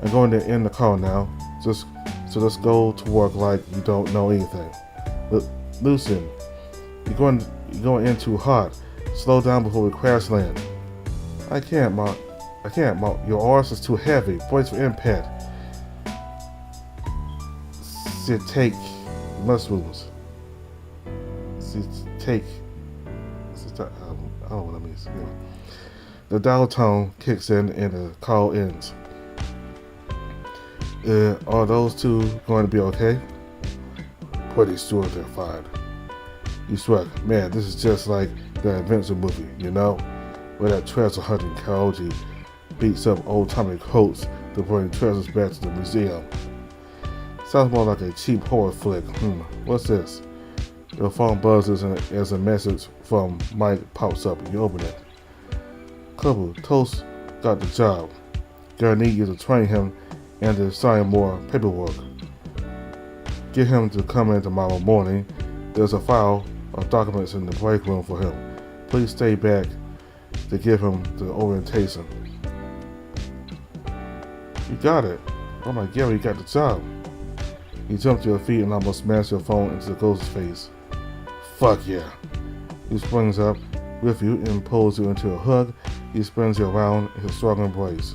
I'm going to end the call now. Just go to work like you don't know anything. But loosen. You're going in too hot. Slow down before we crash land. I can't, Mark. Your arse is too heavy. Brace for impact. Take mushrooms. Take. I don't know what that means. Yeah. The dial tone kicks in and the call ends. Are those two going to be okay? Pretty sure they're fine. You shrug. Man, this is just like the adventure movie, you know? Where that treasure hunting coyote beats up old-timey coats to bring treasures back to the museum. Sounds more like a cheap horror flick. What's this? Your phone buzzes as a message from Mike pops up and you open it. Couple, Toast got the job. Gonna need you to train him and to sign more paperwork. Get him to come in tomorrow morning. There's a file of documents in the break room for him. Please stay back to give him the orientation. You got it. Oh my God, you got the job. You jump to your feet and almost smash your phone into the ghost's face. Fuck yeah. He springs up with you and pulls you into a hug. He spins you around in his strong embrace.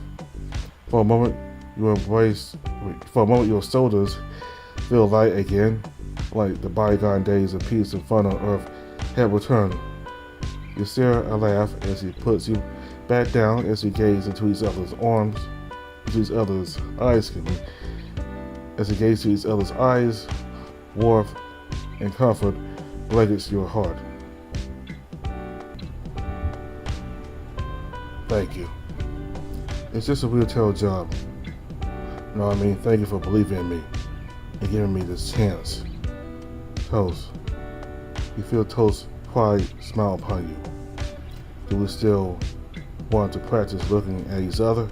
For a moment, your shoulders feel light again, like the bygone days of peace and fun on Earth have returned. You share a laugh as he puts you back down as you gaze into each other's eyes, warmth and comfort blankets your heart. Thank you. It's just a retail job. You know what I mean? Thank you for believing in me and giving me this chance. Toast. You feel Toast's pride smile upon you. Do we still want to practice looking at each other?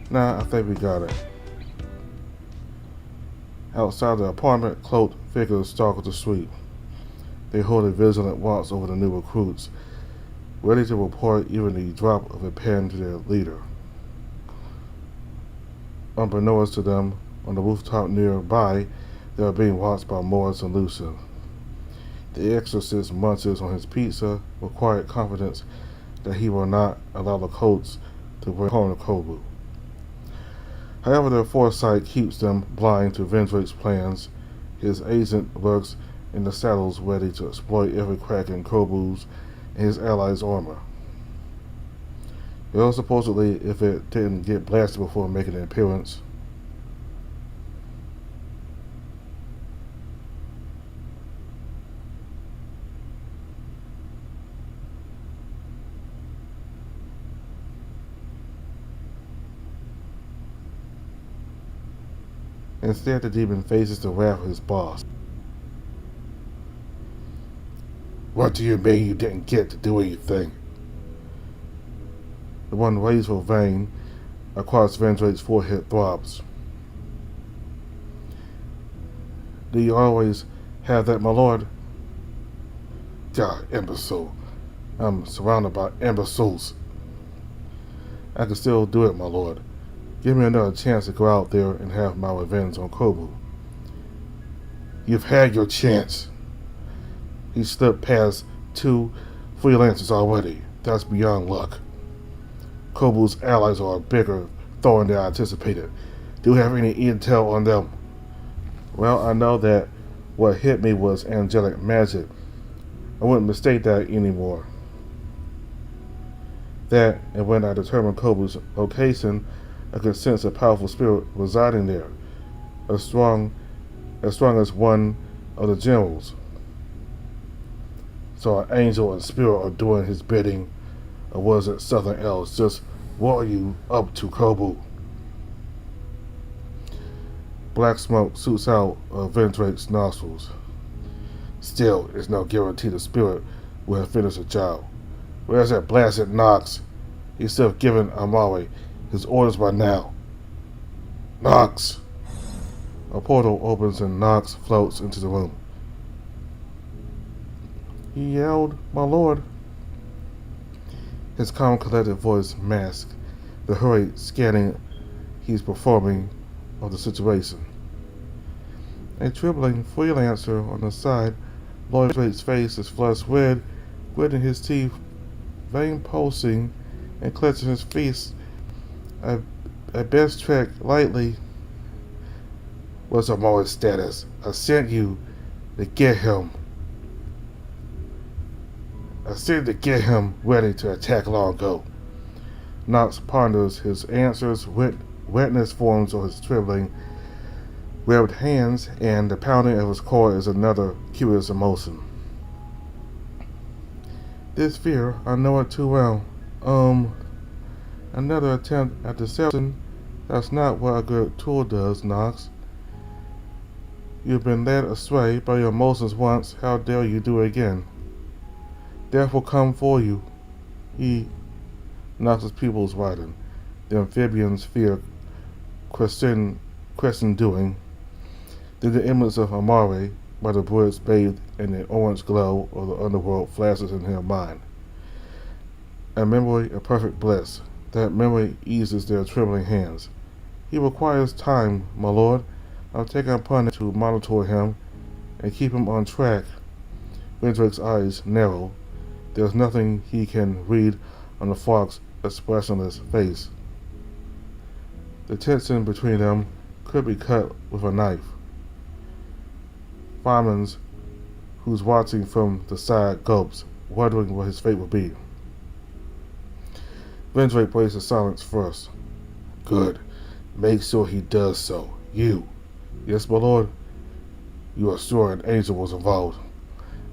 Nah, I think we got it. Outside the apartment, cloaked figures stalk the street. They hold a vigilant watch over the new recruits, ready to report even the drop of a pen to their leader. Unbeknownst to them, on the rooftop nearby, they are being watched by Morris and Lucia. The exorcist munches on his pizza with quiet confidence that he will not allow the Colts to bring home the Kobu. However, their foresight keeps them blind to Vendrake's plans. His agent lurks in the saddles ready to exploit every crack in Kobu's and his allies' armor. Well, supposedly, if it didn't get blasted before making an appearance. Instead, the demon faces the wrath of his boss. What do you mean you didn't get to do anything? The one razor vein across Vendrake's forehead throbs. Do you always have that, my lord? God, imbecile. I'm surrounded by imbeciles. I can still do it, my lord. Give me another chance to go out there and have my revenge on Kobu. You've had your chance. He slipped past 2 freelancers already. That's beyond luck. Kobu's allies are a bigger thorn than I anticipated. Do you have any intel on them? Well, I know that what hit me was angelic magic. I wouldn't mistake that anymore. That, and when I determined Kobu's location, I could sense a powerful spirit residing there, as strong as one of the generals. So an angel and spirit are doing his bidding, or was it something else? Just what are you up to, Kobu? Black smoke shoots out of Vendrake's nostrils. Still, it's no guarantee the spirit will have finished the job. Where's that blasted Nox? He should have given Amari his orders by now. Nox! A portal opens and Nox floats into the room. He yelled, my lord. His calm, collected voice masked the hurried scanning he's performing of the situation. A trembling freelancer on the side, Lloyd Drake's face is flushed red, gritting his teeth, vein pulsing, and clenching his fists. I best tread lightly. What's Amari's status? I sent you to get him. I sent to get him ready to attack long ago. Nox ponders his answers. Wetness forms on his trembling, webbed hands, and the pounding of his core is another curious emotion. This fear, I know it too well. Another attempt at deception. That's not what a good tool does, Nox. You've been led astray by your emotions once. How dare you do it again? Death will come for you. Nox's pupils widen. The amphibian's fear crescendoing. Then the image of Amari by the birds bathed in the orange glow of the underworld flashes in her mind. A memory of perfect bliss. That memory eases their trembling hands. He requires time, my lord. I've taken upon it to monitor him and keep him on track. Vendrake's eyes narrow. There's nothing he can read on the fog's expressionless face. The tension between them could be cut with a knife. Fireman's, who's watching from the side, gulps, wondering what his fate will be. Vendrake breaks the silence first. Good. Make sure he does so. You. Yes, my lord. You are sure an angel was involved.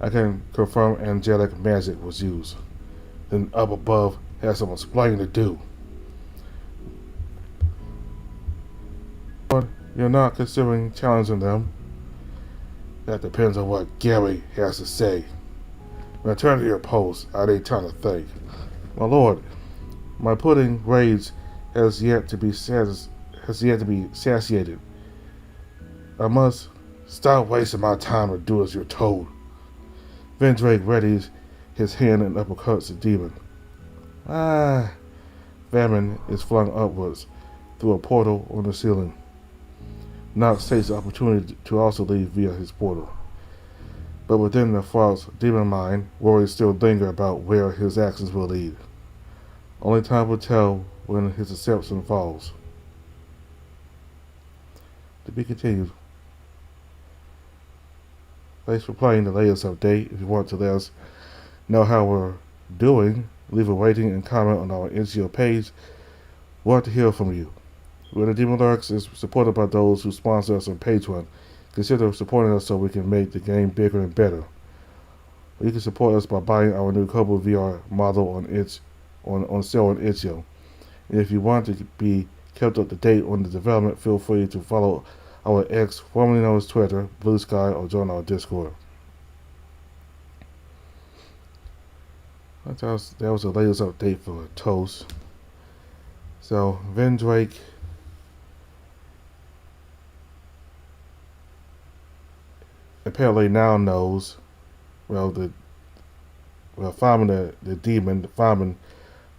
I can confirm angelic magic was used. Then up above has some explaining to do. But you're not considering challenging them. That depends on what Gary has to say. Return to your post. I need time to think. My lord, my pudding rage has yet to be satiated. I must stop wasting my time and do as you're told. Vendrake readies his hand and uppercuts the demon. Famine is flung upwards through a portal on the ceiling. Nox takes the opportunity to also leave via his portal. But within the frog's demon mind, worries still linger about where his actions will lead. Only time will tell when his deception falls. To be continued. Thanks for playing the latest update. If you want to let us know how we're doing, leave a rating and comment on our NCO page. We want to hear from you. When the Demon Lurks is supported by those who sponsor us on Patreon, consider supporting us so we can make the game bigger and better. Or you can support us by buying our new Kobo VR model on sale on itch.io. And if you want to be kept up to date on the development, feel free to follow our X, formerly known as Twitter, Blue Sky, or join our Discord. That was the latest update for Toast. So Vendrake apparently now knows. Fireman, the demon, the fireman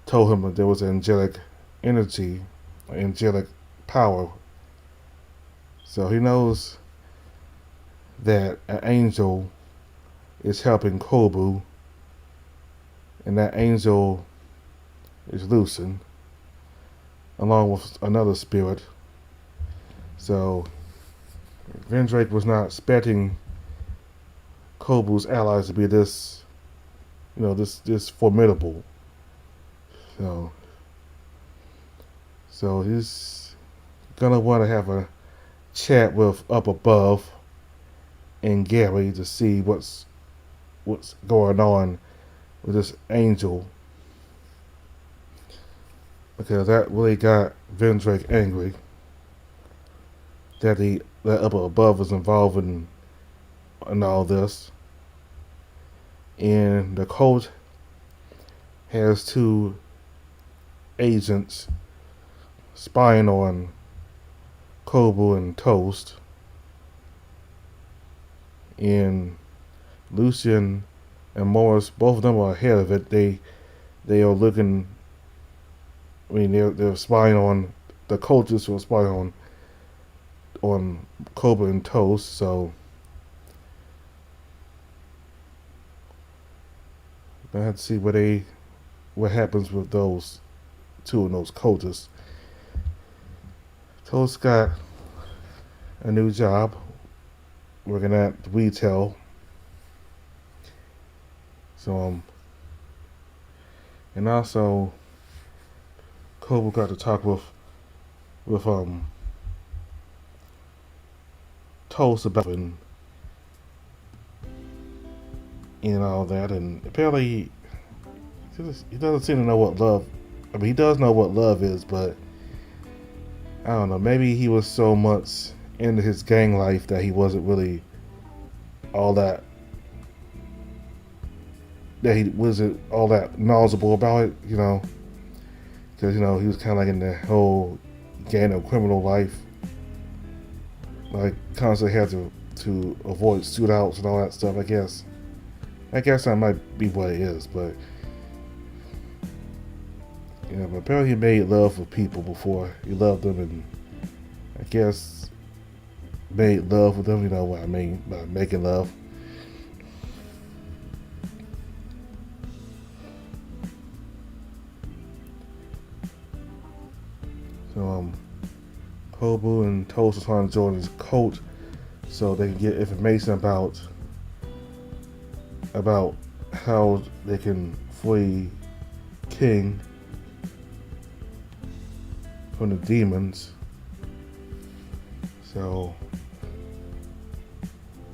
told him that there was angelic energy, angelic power. So he knows that an angel is helping Kobu, and that angel is Lucin, along with another spirit. So Vendrake was not expecting Kobu's allies to be this, this formidable. So he's gonna want to have a chat with Up Above and Gary to see what's going on with this angel, because that really got Vendrake angry that Up Above is involved in all this. And the cult has 2 agents spying on Kobu and Toast. And Lucien and Morris, both of them are ahead of it. They are looking. I mean, they're spying on the cultists who are spying on Kobu and Toast. So I have to see what happens with those 2 of those cultists. Toast got a new job working at retail. So and also Kobu got to talk with Toast about and all that, and apparently he doesn't seem to know what love. I mean, he does know what love is, but I don't know. Maybe he was so much into his gang life that he wasn't really all that. That he wasn't all that knowledgeable about it, because he was kind of like in the whole gang of criminal life, like constantly had to avoid shootouts and all that stuff. I guess that might be what it is, but but apparently he made love with people before. He loved them, and I guess made love with them. You know what I mean by making love. So Kobu and Toast are trying to join his cult so they can get information about how they can free King from the demons. So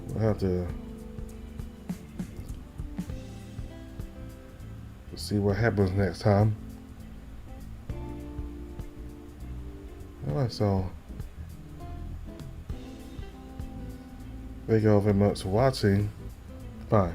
we'll have to see what happens next time. Alright, so thank you all very much for watching. Bye.